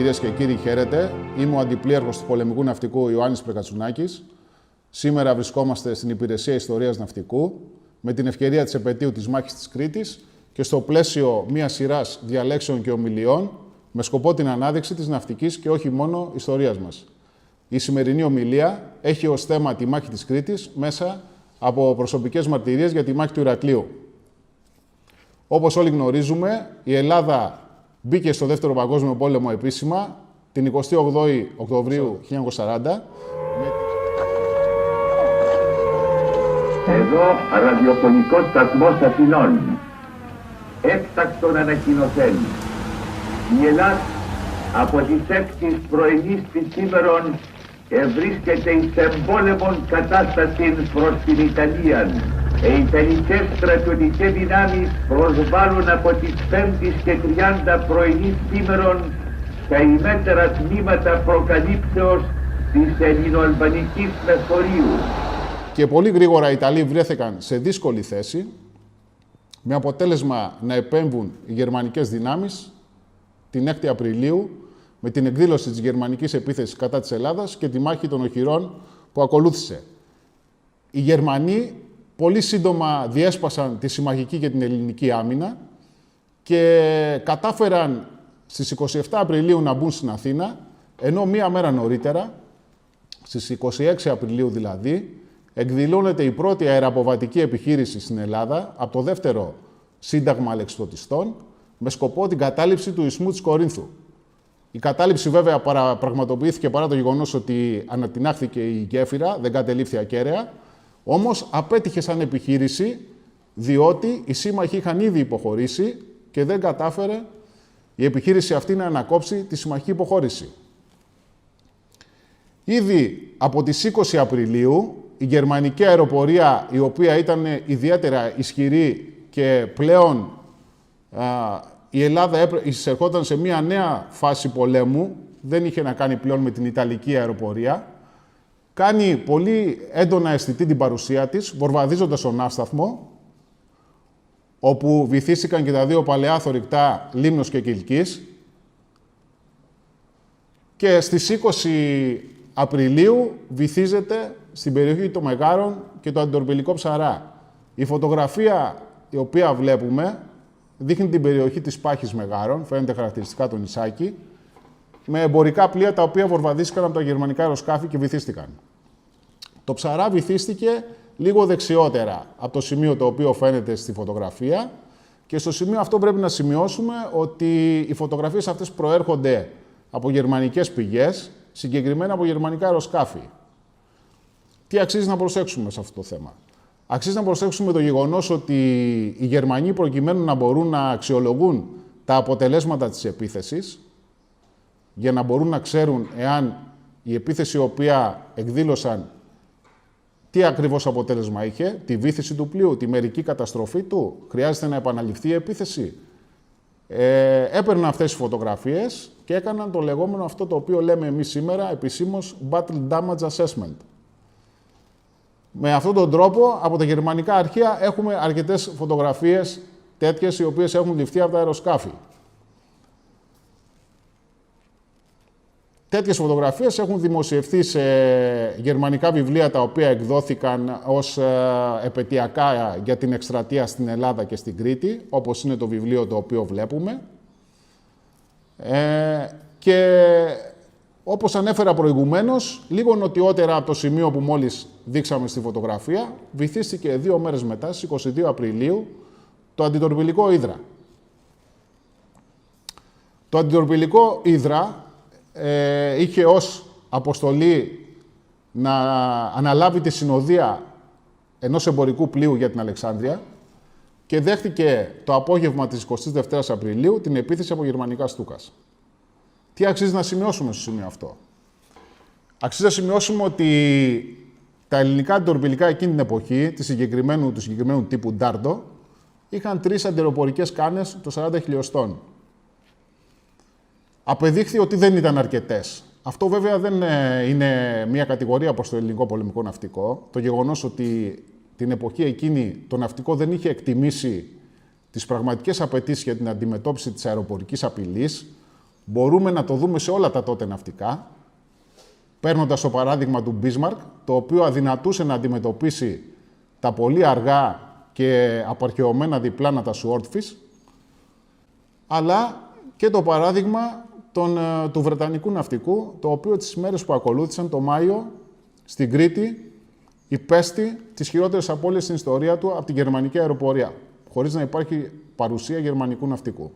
Κυρίες και κύριοι, χαίρετε. Είμαι ο Αντιπλήρχος του Πολεμικού Ναυτικού Ιωάννης Πρεκατσουνάκης. Σήμερα βρισκόμαστε στην Υπηρεσία Ιστορίας Ναυτικού με την ευκαιρία της επετείου της Μάχης της Κρήτης και στο πλαίσιο μιας σειράς διαλέξεων και ομιλιών με σκοπό την ανάδειξη της ναυτικής και όχι μόνο ιστορίας μας. Η σημερινή ομιλία έχει ως θέμα τη Μάχη της Κρήτης μέσα από προσωπικές μαρτυρίες για τη Μάχη του Ηρακλείου. Όπως όλοι γνωρίζουμε, η Ελλάδα μπήκε στο Δεύτερο Παγκόσμιο Πόλεμο επίσημα την 28η Οκτωβρίου 1940. Εδώ ραδιοφωνικός σταθμός Αθηνών. Έκτακτον ανακοινωθέν. Η Ελλάδα από τις 6 πρωινής της σήμερον ευρίσκεται εις εμπόλεμον κατάστασιν προς την Ιταλία. Οι Ιταλικές στρατιωτικές δυνάμεις προσβάλλουν από τις 5 και 30 πρωινής σήμερον τα ημέτερα τμήματα προκαλύψεως της ελληνοαλβανικής μεθορίου. Και πολύ γρήγορα οι Ιταλοί βρέθηκαν σε δύσκολη θέση, με αποτέλεσμα να επέμβουν οι γερμανικές δυνάμεις την 6η Απριλίου με την εκδήλωση της γερμανικής επίθεσης κατά της Ελλάδας και τη μάχη των οχυρών που ακολούθησε. Οι Γερμανοί πολύ σύντομα διέσπασαν τη συμμαχική και την ελληνική άμυνα και κατάφεραν στις 27 Απριλίου να μπουν στην Αθήνα, ενώ μία μέρα νωρίτερα, στις 26 Απριλίου δηλαδή, εκδηλώνεται η πρώτη αεραποβατική επιχείρηση στην Ελλάδα από το δεύτερο Σύνταγμα Αλεξιπτωτιστών με σκοπό την κατάληψη του Ισμού της Κορίνθου. Η κατάληψη βέβαια πραγματοποιήθηκε παρά το γεγονός ότι ανατινάχθηκε η γέφυρα, δεν κατελήφθη ακέραια, όμως απέτυχε σαν επιχείρηση διότι οι σύμμαχοι είχαν ήδη υποχωρήσει και δεν κατάφερε η επιχείρηση αυτή να ανακόψει τη συμμαχική υποχώρηση. Ήδη από τις 20 Απριλίου η γερμανική αεροπορία, η οποία ήταν ιδιαίτερα ισχυρή και πλέον η Ελλάδα εισερχόταν σε μια νέα φάση πολέμου, δεν είχε να κάνει πλέον με την Ιταλική αεροπορία, κάνει πολύ έντονα αισθητή την παρουσία της, βορβαδίζοντας τον ναύσταθμο, όπου βυθίστηκαν και τα δύο παλαιά θωρηκτά Λίμνος και Κιλκής. Και στις 20 Απριλίου βυθίζεται στην περιοχή των Μεγάρων και το αντιτορπιλικό Ψαρά. Η φωτογραφία η οποία βλέπουμε δείχνει την περιοχή της Πάχης Μεγάρων, φαίνεται χαρακτηριστικά το νησάκι, με εμπορικά πλοία τα οποία βορβαδίστηκαν από τα γερμανικά αεροσκάφη και βυθίστηκαν. Το Ψαρά βυθίστηκε λίγο δεξιότερα από το σημείο το οποίο φαίνεται στη φωτογραφία και στο σημείο αυτό πρέπει να σημειώσουμε ότι οι φωτογραφίες αυτές προέρχονται από γερμανικές πηγές, συγκεκριμένα από γερμανικά αεροσκάφη. Τι αξίζει να προσέξουμε σε αυτό το θέμα? Αξίζει να προσέξουμε το γεγονός ότι οι Γερμανοί, προκειμένου να μπορούν να αξιολογούν τα αποτελέσματα της επίθεσης, για να μπορούν να ξέρουν εάν η επίθεση η οποία εκδήλωσαν τι ακριβώς αποτέλεσμα είχε, τη βύθιση του πλοίου, τη μερική καταστροφή του, χρειάζεται να επαναληφθεί η επίθεση. Έπαιρναν αυτές τις φωτογραφίες και έκαναν το λεγόμενο αυτό το οποίο λέμε εμείς σήμερα επισήμως Battle Damage Assessment. Με αυτόν τον τρόπο, από τα γερμανικά αρχεία έχουμε αρκετές φωτογραφίες τέτοιες οι οποίες έχουν ληφθεί από τα αεροσκάφη. Τέτοιες φωτογραφίες έχουν δημοσιευθεί σε γερμανικά βιβλία τα οποία εκδόθηκαν ως επετειακά για την εκστρατεία στην Ελλάδα και στην Κρήτη, όπως είναι το βιβλίο το οποίο βλέπουμε. Και όπως ανέφερα προηγουμένως, λίγο νοτιότερα από το σημείο που μόλις δείξαμε στη φωτογραφία, βυθίστηκε 2 μέρες μετά, στις 22 Απριλίου, το αντιτορπιλικό Ύδρα. Το αντιτορπιλικό Ύδρα είχε ως αποστολή να αναλάβει τη συνοδεία ενός εμπορικού πλοίου για την Αλεξάνδρεια και δέχτηκε το απόγευμα της 22ης Απριλίου την επίθεση από γερμανικά Στούκας. Τι αξίζει να σημειώσουμε στο σημείο αυτό? Αξίζει να σημειώσουμε ότι τα ελληνικά αντιτορπιλικά εκείνη την εποχή, του συγκεκριμένου τύπου Ντάρντο, είχαν 3 αντιεροπορικές κάνες των 40 χιλιοστών. Απεδείχθη ότι δεν ήταν αρκετές. Αυτό βέβαια δεν είναι μια κατηγορία προς το ελληνικό πολεμικό ναυτικό. Το γεγονός ότι την εποχή εκείνη το ναυτικό δεν είχε εκτιμήσει τις πραγματικές απαιτήσεις για την αντιμετώπιση της αεροπορικής απειλής, μπορούμε να το δούμε σε όλα τα τότε ναυτικά, παίρνοντας το παράδειγμα του Bismarck, το οποίο αδυνατούσε να αντιμετωπίσει τα πολύ αργά και απαρχαιωμένα διπλάνα τα Swordfish, αλλά και το παράδειγμα του Βρετανικού ναυτικού, το οποίο τις μέρες που ακολούθησαν, το Μάιο, στην Κρήτη, υπέστη τις χειρότερες απώλειες στην ιστορία του από την γερμανική αεροπορία, χωρίς να υπάρχει παρουσία γερμανικού ναυτικού.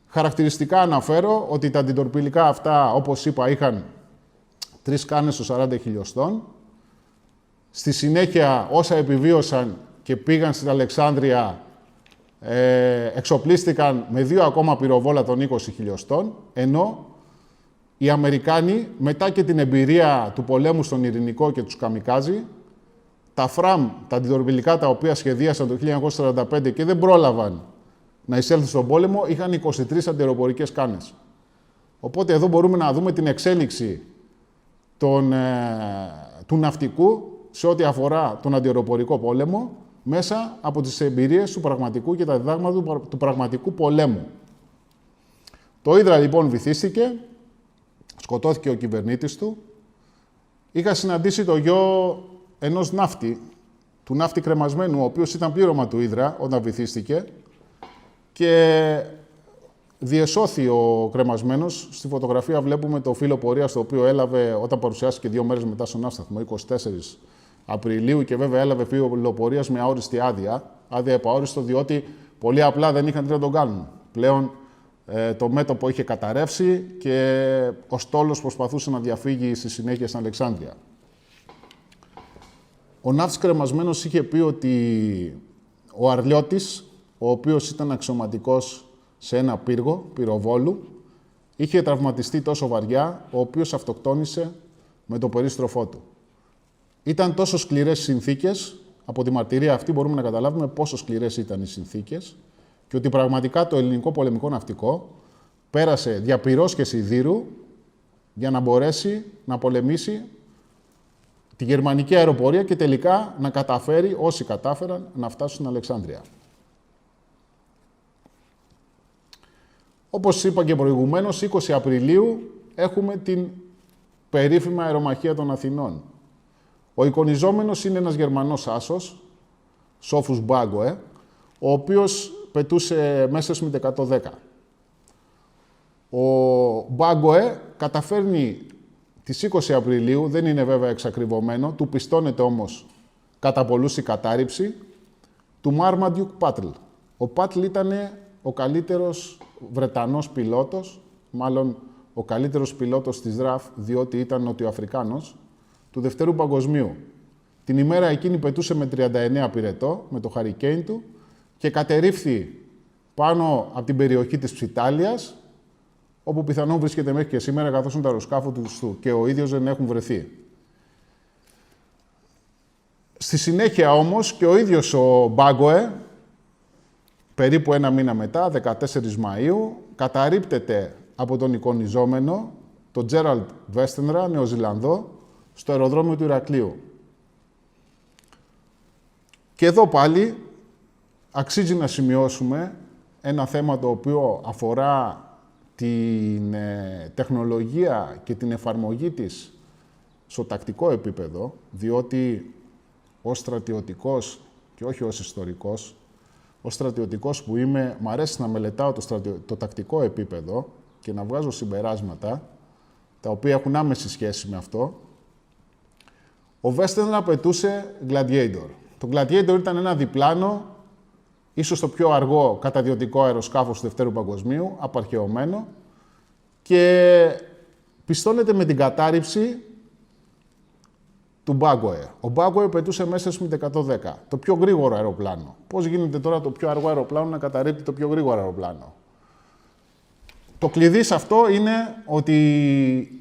Χαρακτηριστικά αναφέρω ότι τα αντιτορπιλικά αυτά, όπως είπα, είχαν 3 κάνες στο 40 χιλιοστών. Στη συνέχεια, όσα επιβίωσαν και πήγαν στην Αλεξάνδρεια, εξοπλίστηκαν με 2 ακόμα πυροβόλα των 20 χιλιοστών, ενώ οι Αμερικάνοι, μετά και την εμπειρία του πολέμου στον Ειρηνικό και τους καμικάζι, τα ΦΡΑΜ, τα αντιτορπιλικά τα οποία σχεδίασαν το 1945 και δεν πρόλαβαν να εισέλθουν στον πόλεμο, είχαν 23 αντιαεροπορικές κάνες. Οπότε εδώ μπορούμε να δούμε την εξέλιξη του ναυτικού σε ό,τι αφορά τον αντιαεροπορικό πόλεμο, μέσα από τις εμπειρίες του πραγματικού και τα διδάγματα του πραγματικού πολέμου. Το Ίδρα λοιπόν βυθίστηκε, σκοτώθηκε ο κυβερνήτης του. Είχα συναντήσει το γιο ενός ναύτη, του ναύτη κρεμασμένου, ο οποίος ήταν πλήρωμα του Ίδρα όταν βυθίστηκε και διεσώθη ο κρεμασμένος. Στη φωτογραφία βλέπουμε το φύλλο πορείας το οποίο έλαβε όταν παρουσιάστηκε 2 μέρες μετά στον ναύσταθμο, 24 Απριλίου, και βέβαια έλαβε φύλλο πορείας με αόριστη άδεια επαόριστο, διότι πολύ απλά δεν είχαν τι να τον κάνουν. Πλέον το μέτωπο είχε καταρρεύσει και ο στόλος προσπαθούσε να διαφύγει στη συνέχεια στην Αλεξάνδρεια. Ο ναύτης κρεμασμένος είχε πει ότι ο Αρλιώτης, ο οποίος ήταν αξιωματικός σε ένα πύργο πυροβόλου, είχε τραυματιστεί τόσο βαριά, ο οποίος αυτοκτόνησε με το περίστροφό του. Ήταν τόσο σκληρές οι συνθήκες, από τη μαρτυρία αυτή μπορούμε να καταλάβουμε πόσο σκληρές ήταν οι συνθήκες και ότι πραγματικά το ελληνικό πολεμικό ναυτικό πέρασε διαπυρός και σιδήρου για να μπορέσει να πολεμήσει τη γερμανική αεροπορία και τελικά να καταφέρει, όσοι κατάφεραν, να φτάσουν στην Αλεξάνδρεια. Όπως είπα και προηγουμένως, 20 Απριλίου έχουμε την περίφημη αερομαχία των Αθηνών. Ο εικονιζόμενος είναι ένας Γερμανός άσος, Σόφους Μπάγκοε, ο οποίος πετούσε μέσα με 110. Ο Μπάγκοε καταφέρνει τις 20 Απριλίου, δεν είναι βέβαια εξακριβωμένο, του πιστώνεται όμως κατά πολλούς η κατάρριψη, του Μάρμαντιουκ Πάτλ. Ο Πάτλ ήταν ο καλύτερος Βρετανός πιλότος, μάλλον ο καλύτερος πιλότος της ΔΡΑΦ, διότι ήταν Νοτιοαφρικάνος, του Δευτέρου Παγκοσμίου. Την ημέρα εκείνη πετούσε με 39 πυρετό, με το Hurricane του, και κατερρίφθη πάνω από την περιοχή της Ψιτάλιας, όπου πιθανόν βρίσκεται μέχρι και σήμερα, καθώς τα αεροσκάφη του και ο ίδιος δεν έχουν βρεθεί. Στη συνέχεια όμως και ο ίδιος ο Μπάγκοε, περίπου 1 μήνα μετά, 14 Μαΐου, καταρρίπτεται από τον εικονιζόμενο, τον Τζέραλντ Βέστενρα, Νεοζηλανδό, στο αεροδρόμιο του Ηρακλείου. Και εδώ πάλι αξίζει να σημειώσουμε ένα θέμα το οποίο αφορά την τεχνολογία και την εφαρμογή της στο τακτικό επίπεδο, διότι ως στρατιωτικός και όχι ως ιστορικός, ως στρατιωτικός που είμαι, μ' αρέσει να μελετάω το τακτικό επίπεδο και να βγάζω συμπεράσματα τα οποία έχουν άμεση σχέση με αυτό. Ο Βέστενρα πετούσε Gladiator. Το Gladiator ήταν ένα διπλάνο, ίσως το πιο αργό καταδιωτικό αεροσκάφος του Δευτέρου Παγκοσμίου, απαρχαιωμένο, και πιστώνεται με την κατάρριψη του Μπάγκοε. Ο Μπάγκοε πετούσε μέσα με 110, το πιο γρήγορο αεροπλάνο. Πώς γίνεται τώρα το πιο αργό αεροπλάνο να καταρρίπτει το πιο γρήγορο αεροπλάνο? Το κλειδί σε αυτό είναι ότι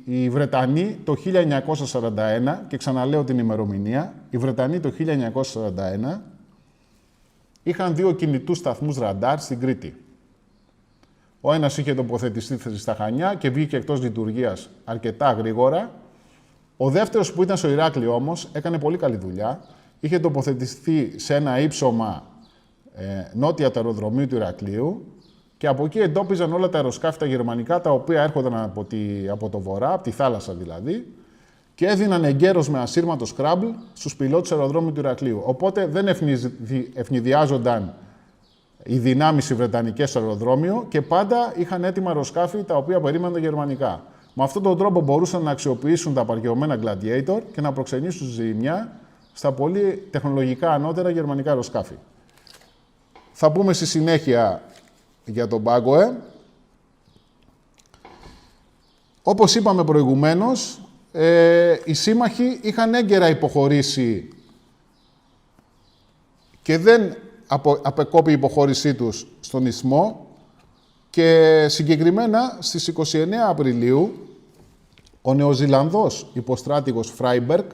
οι Βρετανοί το 1941, και ξαναλέω την ημερομηνία, οι Βρετανοί το 1941 είχαν 2 κινητούς σταθμούς ραντάρ στην Κρήτη. Ο ένας είχε τοποθετηθεί στα Χανιά και βγήκε εκτός λειτουργίας αρκετά γρήγορα. Ο δεύτερος που ήταν στο Ηράκλειο όμως έκανε πολύ καλή δουλειά. Είχε τοποθετηθεί σε ένα ύψωμα νότια του αεροδρομίου του Ηρακλείου και από εκεί εντόπιζαν όλα τα αεροσκάφη τα γερμανικά, τα οποία έρχονταν από το βορρά, από τη θάλασσα δηλαδή, και έδιναν εγκαίρως με ασύρματο σκράμπλ στους πιλότους αεροδρόμιου του Ηρακλείου. Οπότε δεν ευνηδιάζονταν οι δυνάμεις οι βρετανικές στο αεροδρόμιο και πάντα είχαν έτοιμα αεροσκάφη τα οποία περίμεναν τα γερμανικά. Με αυτόν τον τρόπο μπορούσαν να αξιοποιήσουν τα απαρχαιωμένα Gladiator και να προξενήσουν ζημιά στα πολύ τεχνολογικά ανώτερα γερμανικά αεροσκάφη. Θα πούμε στη συνέχεια για τον Bagoe. Όπως είπαμε προηγουμένως, οι σύμμαχοι είχαν έγκαιρα υποχωρήσει και δεν απεκόπη η υποχώρησή τους στον Ισθμό και συγκεκριμένα στις 29 Απριλίου ο Νεοζηλανδός υποστράτηγος Φράιμπεργκ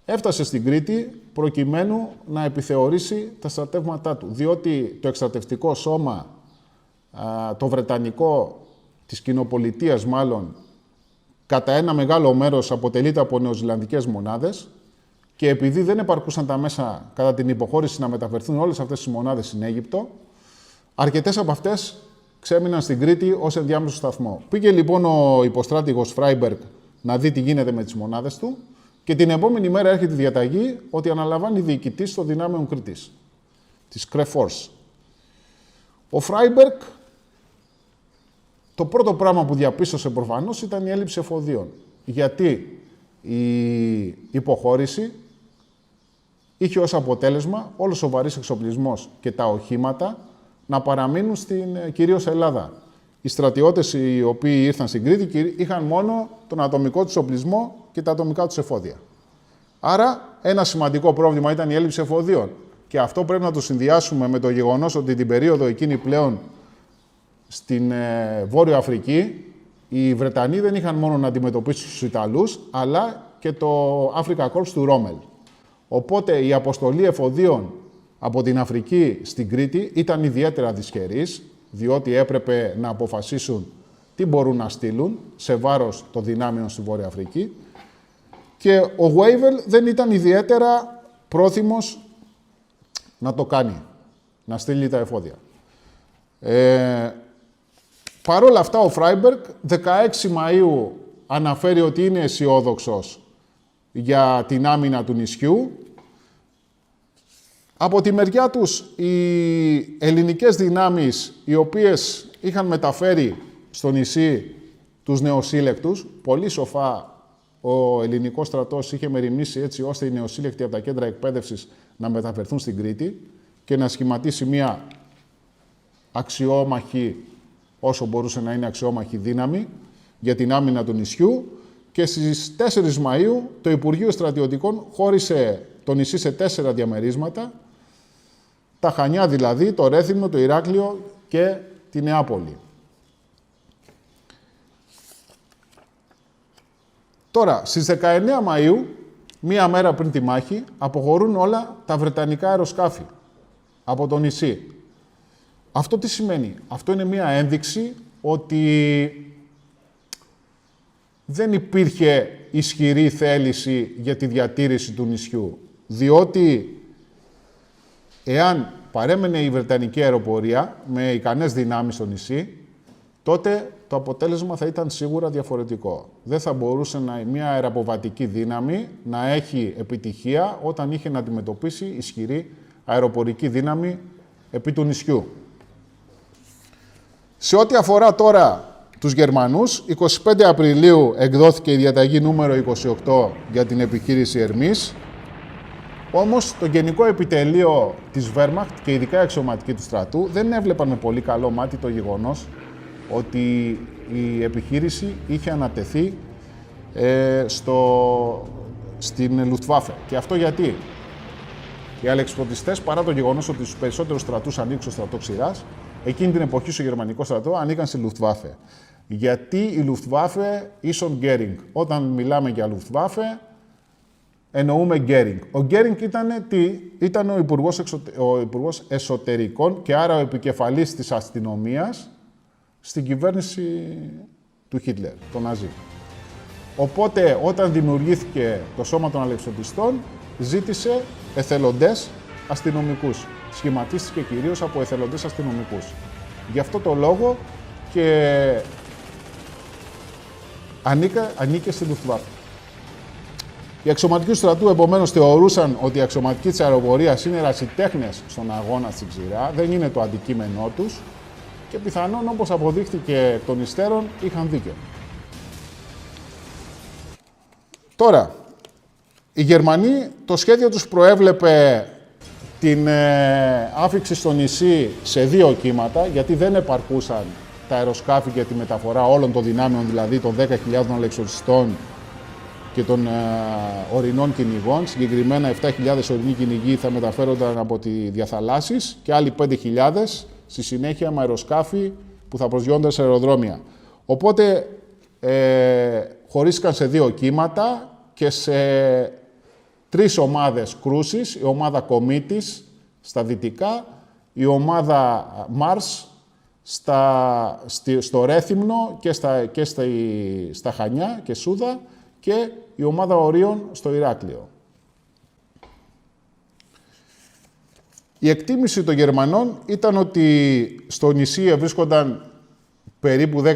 έφτασε στην Κρήτη προκειμένου να επιθεωρήσει τα στρατεύματά του, διότι το εκστρατευτικό σώμα, το βρετανικό της κοινοπολιτείας μάλλον, κατά ένα μεγάλο μέρος αποτελείται από νεοζηλανδικές μονάδες και επειδή δεν επαρκούσαν τα μέσα κατά την υποχώρηση να μεταφερθούν όλες αυτές τις μονάδες στην Αίγυπτο, αρκετές από αυτές ξέμειναν στην Κρήτη ως ενδιάμεσο σταθμό. Πήγε λοιπόν ο υποστράτηγος Φράιμπεργκ να δει τι γίνεται με τις μονάδες του και την επόμενη μέρα έρχεται η διαταγή ότι αναλαμβάνει διοικητής των δυνάμεων Κρήτης, της Κρεφόρς. Ο Φράιμπεργκ, το πρώτο πράγμα που διαπίστωσε προφανώς ήταν η έλλειψη εφοδίων. Γιατί η υποχώρηση είχε ως αποτέλεσμα όλος ο βαρύς εξοπλισμός και τα οχήματα να παραμείνουν στην κυρίως Ελλάδα. Οι στρατιώτες οι οποίοι ήρθαν στην Κρήτη είχαν μόνο τον ατομικό τους οπλισμό και τα ατομικά τους εφόδια. Άρα ένα σημαντικό πρόβλημα ήταν η έλλειψη εφοδίων. Και αυτό πρέπει να το συνδυάσουμε με το γεγονός ότι την περίοδο εκείνη πλέον στην Βόρειο Αφρική οι Βρετανοί δεν είχαν μόνο να αντιμετωπίσουν τους Ιταλούς, αλλά και το Africa Corps του Ρόμελ. Οπότε η αποστολή εφοδίων από την Αφρική στην Κρήτη ήταν ιδιαίτερα δυσχερής, διότι έπρεπε να αποφασίσουν τι μπορούν να στείλουν σε βάρος των δυνάμεων στη Βόρεια Αφρική και ο Wavell δεν ήταν ιδιαίτερα πρόθυμος να το κάνει, να στείλει τα εφόδια. Παρ' όλα αυτά, ο Φράιμπεργκ 16 Μαΐου αναφέρει ότι είναι αισιόδοξος για την άμυνα του νησιού. Από τη μεριά τους, οι ελληνικές δυνάμεις, οι οποίες είχαν μεταφέρει στο νησί τους νεοσύλλεκτους, πολύ σοφά ο ελληνικός στρατός είχε μεριμνήσει έτσι ώστε οι νεοσύλλεκτοι από τα κέντρα εκπαίδευσης να μεταφερθούν στην Κρήτη και να σχηματίσει μια αξιόμαχη, όσο μπορούσε να είναι αξιόμαχη δύναμη, για την άμυνα του νησιού και στις 4 Μαΐου το Υπουργείο Στρατιωτικών χώρισε το νησί σε 4 διαμερίσματα, τα Χανιά δηλαδή, το Ρέθυμνο, το Ηράκλειο και τη Νεάπολη. Τώρα, στις 19 Μαΐου, μία μέρα πριν τη μάχη, αποχωρούν όλα τα βρετανικά αεροσκάφη από το νησί. Αυτό τι σημαίνει? Αυτό είναι μία ένδειξη ότι δεν υπήρχε ισχυρή θέληση για τη διατήρηση του νησιού, διότι εάν παρέμενε η Βρετανική αεροπορία με ικανές δυνάμεις στο νησί, τότε το αποτέλεσμα θα ήταν σίγουρα διαφορετικό. Δεν θα μπορούσε μια αεραποβατική δύναμη να έχει επιτυχία όταν είχε να αντιμετωπίσει ισχυρή αεροπορική δύναμη επί του νησιού. Σε ό,τι αφορά τώρα τους Γερμανούς, 25 Απριλίου εκδόθηκε η διαταγή νούμερο 28 για την επιχείρηση Ερμής. Όμως το Γενικό Επιτελείο της Wehrmacht και ειδικά οι αξιωματικοί του στρατού δεν έβλεπαν με πολύ καλό μάτι το γεγονός ότι η επιχείρηση είχε ανατεθεί στην Luftwaffe. Και αυτό γιατί? Οι αλεξιπτωτιστές, παρά το γεγονός ότι στους περισσότερους στρατούς ανήκουν στο στρατό ξηράς, εκείνη την εποχή στο γερμανικό στρατό ανήκαν στη Luftwaffe. Γιατί η Luftwaffe ίσον Γκέρινγκ. Όταν μιλάμε για Luftwaffe, εννοούμε Γκέρινγκ. Ο Γκέρινγκ ήταν ο υπουργός εσωτερικών και άρα ο επικεφαλής της αστυνομίας στην κυβέρνηση του Χίτλερ, τον Ναζί. Οπότε, όταν δημιουργήθηκε το Σώμα των Αλεξιπτωτιστών, ζήτησε εθελοντές αστυνομικούς. Σχηματίστηκε κυρίως από εθελοντές αστυνομικούς. Γι' αυτό το λόγο και ανήκε στην Luftwaffe. Οι αξιωματικοί του στρατού, επομένως, θεωρούσαν ότι οι αξιωματικοί της αεροπορίας είναι ερασιτέχνες στον αγώνα στην ξηρά, δεν είναι το αντικείμενό τους και πιθανόν, όπως αποδείχτηκε εκ των υστέρων, είχαν δίκιο. Τώρα, οι Γερμανοί, το σχέδιο τους προέβλεπε την άφιξη στο νησί σε 2 κύματα, γιατί δεν επαρκούσαν τα αεροσκάφη για τη μεταφορά όλων των δυνάμεων, δηλαδή των 10.000 αλεξιωτιστών και των ορεινών κυνηγών. Συγκεκριμένα 7.000 ορεινοί κυνηγοί θα μεταφέρονταν από τη διαθαλάσσης και άλλοι 5.000 στη συνέχεια με αεροσκάφη που θα προσγειώνταν σε αεροδρόμια. Οπότε χωρίστηκαν σε 2 κύματα και σε 3 ομάδες κρούσης, η ομάδα Κομίτης στα δυτικά, η ομάδα Μάρς στο Ρέθυμνο και στα Χανιά και Σούδα και η ομάδα Ορίων στο Ηράκλειο. Η εκτίμηση των Γερμανών ήταν ότι στο νησί βρίσκονταν περίπου 10.000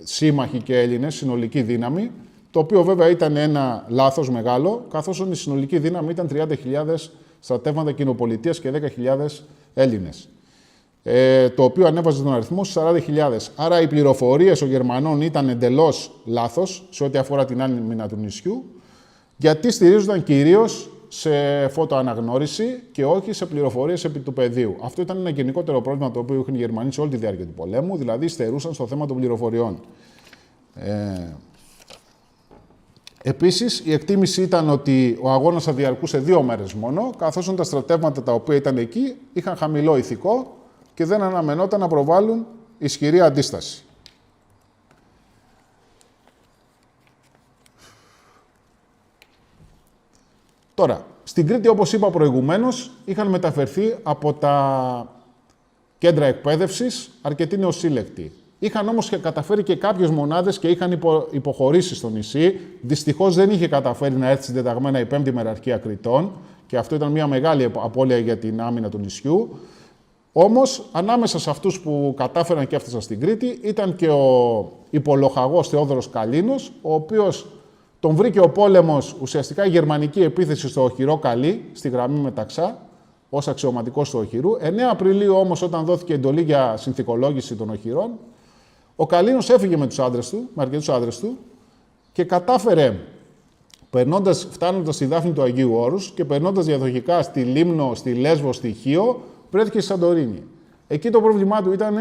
σύμμαχοι και Έλληνες, συνολική δύναμη, το οποίο βέβαια ήταν ένα λάθος μεγάλο, καθώς η συνολική δύναμη ήταν 30.000 στρατεύματα κοινοπολιτείας και 10.000 Έλληνες, το οποίο ανέβαζε τον αριθμό στους 40.000. Άρα οι πληροφορίες των Γερμανών ήταν εντελώς λάθος σε ό,τι αφορά την άμυνα του νησιού, γιατί στηρίζονταν κυρίως σε φωτοαναγνώριση και όχι σε πληροφορίες επί του πεδίου. Αυτό ήταν ένα γενικότερο πρόβλημα το οποίο είχαν οι Γερμανοί σε όλη τη διάρκεια του πολέμου, δηλαδή στερούσαν στο θέμα των πληροφοριών. Επίσης, η εκτίμηση ήταν ότι ο αγώνας θα διαρκούσε 2 μέρες μόνο, καθώς τα στρατεύματα τα οποία ήταν εκεί είχαν χαμηλό ηθικό και δεν αναμενόταν να προβάλλουν ισχυρή αντίσταση. Τώρα, στην Κρήτη, όπως είπα προηγουμένως, είχαν μεταφερθεί από τα κέντρα εκπαίδευσης αρκετοί νεοσύλλεκτοι. Είχαν όμως και καταφέρει και κάποιες μονάδες και είχαν υποχωρήσει στο νησί. Δυστυχώς δεν είχε καταφέρει να έρθει συντεταγμένα η 5η Μεραρχία Κρητών και αυτό ήταν μια μεγάλη απώλεια για την άμυνα του νησιού. Όμως, ανάμεσα σε αυτούς που κατάφεραν και έφτασαν στην Κρήτη ήταν και ο υπολοχαγός Θεόδωρος Καλίνος, ο οποίος τον βρήκε ο πόλεμος, ουσιαστικά η γερμανική επίθεση στο οχυρό Καλή, στη γραμμή Μεταξά, ως αξιωματικός του οχυρού. 9 Απριλίου όμως, όταν δόθηκε εντολή για συνθηκολόγηση των οχυρών, ο Καλίνος έφυγε με αρκετούς άντρες του και κατάφερε, φτάνοντας στη Δάφνη του Αγίου Όρους και περνώντας διαδοχικά στη Λίμνο, στη Λέσβο, στη Χίο, βρέθηκε στη Σαντορίνη. Εκεί το πρόβλημά του ήταν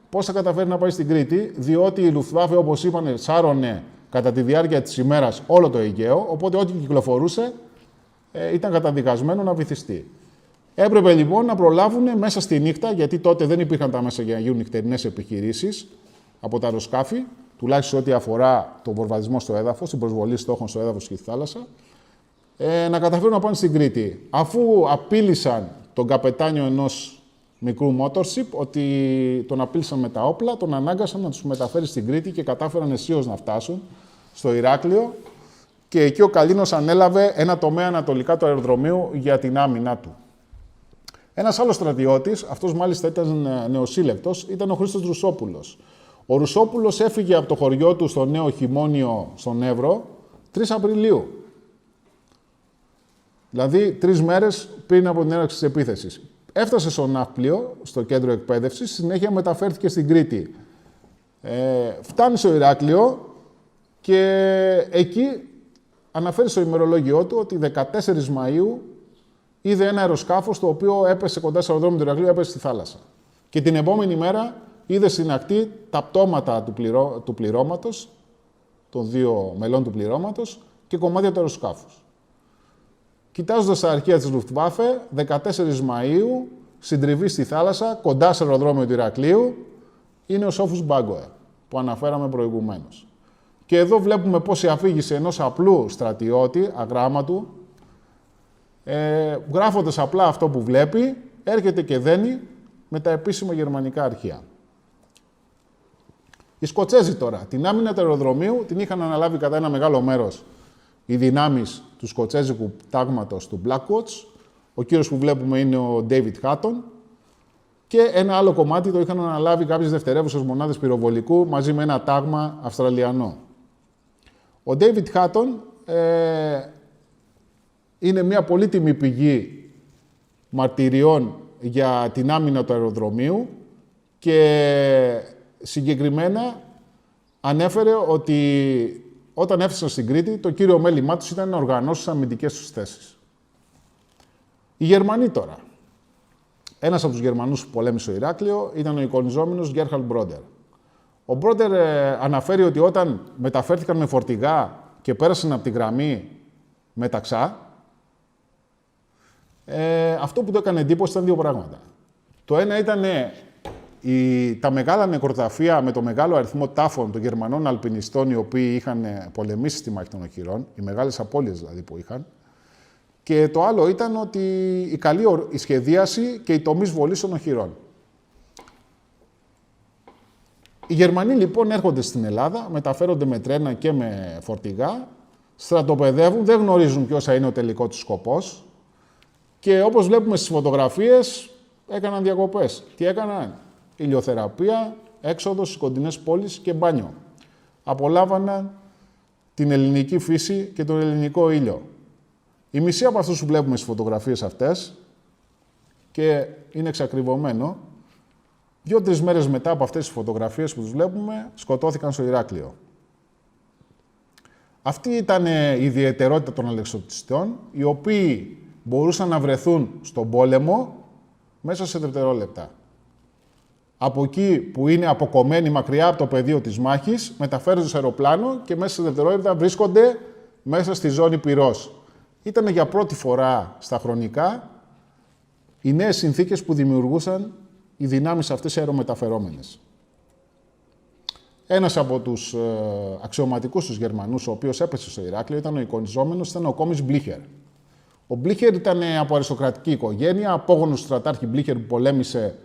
πώς θα καταφέρει να πάει στην Κρήτη, διότι η Luftwaffe, όπως είπανε, σάρωνε κατά τη διάρκεια της ημέρας όλο το Αιγαίο, οπότε ό,τι κυκλοφορούσε ήταν καταδικασμένο να βυθιστεί. Έπρεπε λοιπόν να προλάβουν μέσα στη νύχτα, γιατί τότε δεν υπήρχαν τα μέσα για να γίνουν νυχτερινές επιχειρήσεις από τα αεροσκάφη, τουλάχιστον ό,τι αφορά τον βομβαρδισμό στο έδαφος, την προσβολή στόχων στο έδαφος και στη θάλασσα, να καταφέρουν να πάνε στην Κρήτη. Αφού απείλησαν τον καπετάνιο ενός μικρού motorship, ότι τον απείλησαν με τα όπλα, τον ανάγκασαν να τους μεταφέρει στην Κρήτη και κατάφεραν αισίως να φτάσουν στο Ηράκλειο και εκεί ο Καλίνος ανέλαβε ένα τομέα ανατολικά του αεροδρομίου για την άμυνά του. Ένας άλλος στρατιώτης, αυτός μάλιστα ήταν νεοσύλλεκτος, ήταν ο Χρήστος Ρουσόπουλος. Ο Ρουσόπουλος έφυγε από το χωριό του στο Νέο Χειμώνιο στον Εύρο 3 Απριλίου. Δηλαδή 3 μέρες πριν από την έναρξη της επίθεσης. Έφτασε στο Ναύπλιο, στο κέντρο εκπαίδευσης, συνέχεια μεταφέρθηκε στην Κρήτη. Φτάνει στο Ηράκλειο και εκεί αναφέρει στο ημερολόγιό του ότι 14 Μαΐου είδε ένα αεροσκάφος το οποίο έπεσε κοντά στο αεροδρόμιο του Ηρακλείου, έπεσε στη θάλασσα. Και την επόμενη μέρα είδε στην ακτή τα πτώματα του πληρώματος, των 2 μελών του πληρώματος και κομμάτια του αεροσκάφους. Κοιτάζοντας τα αρχεία της Luftwaffe, 14 Μαΐου, συντριβή στη θάλασσα, κοντά στο αεροδρόμιο του Ηρακλείου, είναι ο Σόφους Μπάγκοε, που αναφέραμε προηγουμένως. Και εδώ βλέπουμε πώς η αφήγηση ενός απλού στρατιώτη, αγράμματου, γράφοντας απλά αυτό που βλέπει, έρχεται και δένει με τα επίσημα γερμανικά αρχεία. Οι Σκοτσέζοι τώρα, την άμυνα του αεροδρομίου την είχαν αναλάβει κατά ένα μεγάλο μέρος οι δυνάμεις του σκοτσέζικου τάγματος του Blackwatch. Ο κύριος που βλέπουμε είναι ο David Hutton. Και ένα άλλο κομμάτι το είχαν αναλάβει κάποιες δευτερεύουσες μονάδες πυροβολικού μαζί με ένα τάγμα Αυστραλιανό. Ο David Hutton είναι μια πολύτιμη πηγή μαρτυριών για την άμυνα του αεροδρομίου και συγκεκριμένα ανέφερε ότι όταν έφτασαν στην Κρήτη, το κύριο μέλημά τους ήταν να οργανώσουν τις αμυντικές τους θέσεις. Οι Γερμανοί τώρα. Ένας από τους Γερμανούς που πολέμησε στο Ηράκλειο ήταν ο εικονιζόμενος Γκέρχαλντ Μπρόντερ. Ο Μπρόντερ αναφέρει ότι όταν μεταφέρθηκαν με φορτηγά και πέρασαν από τη γραμμή με ταξά, αυτό που του έκανε εντύπωση ήταν δύο πράγματα. Το ένα ήταν τα μεγάλα νεκροταφεία με το μεγάλο αριθμό τάφων των Γερμανών αλπινιστών οι οποίοι είχαν πολεμήσει στη μάχη των οχυρών, οι μεγάλες απώλειες δηλαδή που είχαν. Και το άλλο ήταν ότι η καλή σχεδίαση και οι τομείς βολής των οχυρών. Οι Γερμανοί λοιπόν έρχονται στην Ελλάδα, μεταφέρονται με τρένα και με φορτηγά, στρατοπεδεύουν, δεν γνωρίζουν ποιος θα είναι ο τελικός τους σκοπός και όπως βλέπουμε στις φωτογραφίες έκαναν διακοπές. Τι έκαναν? Ηλιοθεραπεία, έξοδο στις κοντινές πόλεις και μπάνιο. Απολάβαναν την ελληνική φύση και τον ελληνικό ήλιο. Οι μισοί από αυτούς που βλέπουμε στις φωτογραφίες αυτές, και είναι εξακριβωμένο, 2-3 μέρες μετά από αυτές τις φωτογραφίες που τους βλέπουμε, σκοτώθηκαν στο Ηράκλειο. Αυτή ήταν η ιδιαιτερότητα των αλεξιπτιστών, οι οποίοι μπορούσαν να βρεθούν στον πόλεμο μέσα σε δευτερόλεπτα. Από εκεί που είναι αποκομμένοι μακριά από το πεδίο της μάχης, μεταφέρονται σε αεροπλάνο και μέσα σε δευτερόλεπτα βρίσκονται μέσα στη ζώνη πυρός. Ήταν για πρώτη φορά στα χρονικά οι νέες συνθήκες που δημιουργούσαν οι δυνάμεις αυτές οι αερομεταφερόμενες. Ένας από τους αξιωματικούς τους Γερμανούς, ο οποίος έπεσε στο Ηράκλειο, ήταν ο εικονιζόμενος, ήταν ο Κόμις Μπλίχερ. Ο Μπλίχερ ήταν από αριστοκρατική οικογένεια, απόγονος του στρατάρχη Μπλίχερ που πολέμησε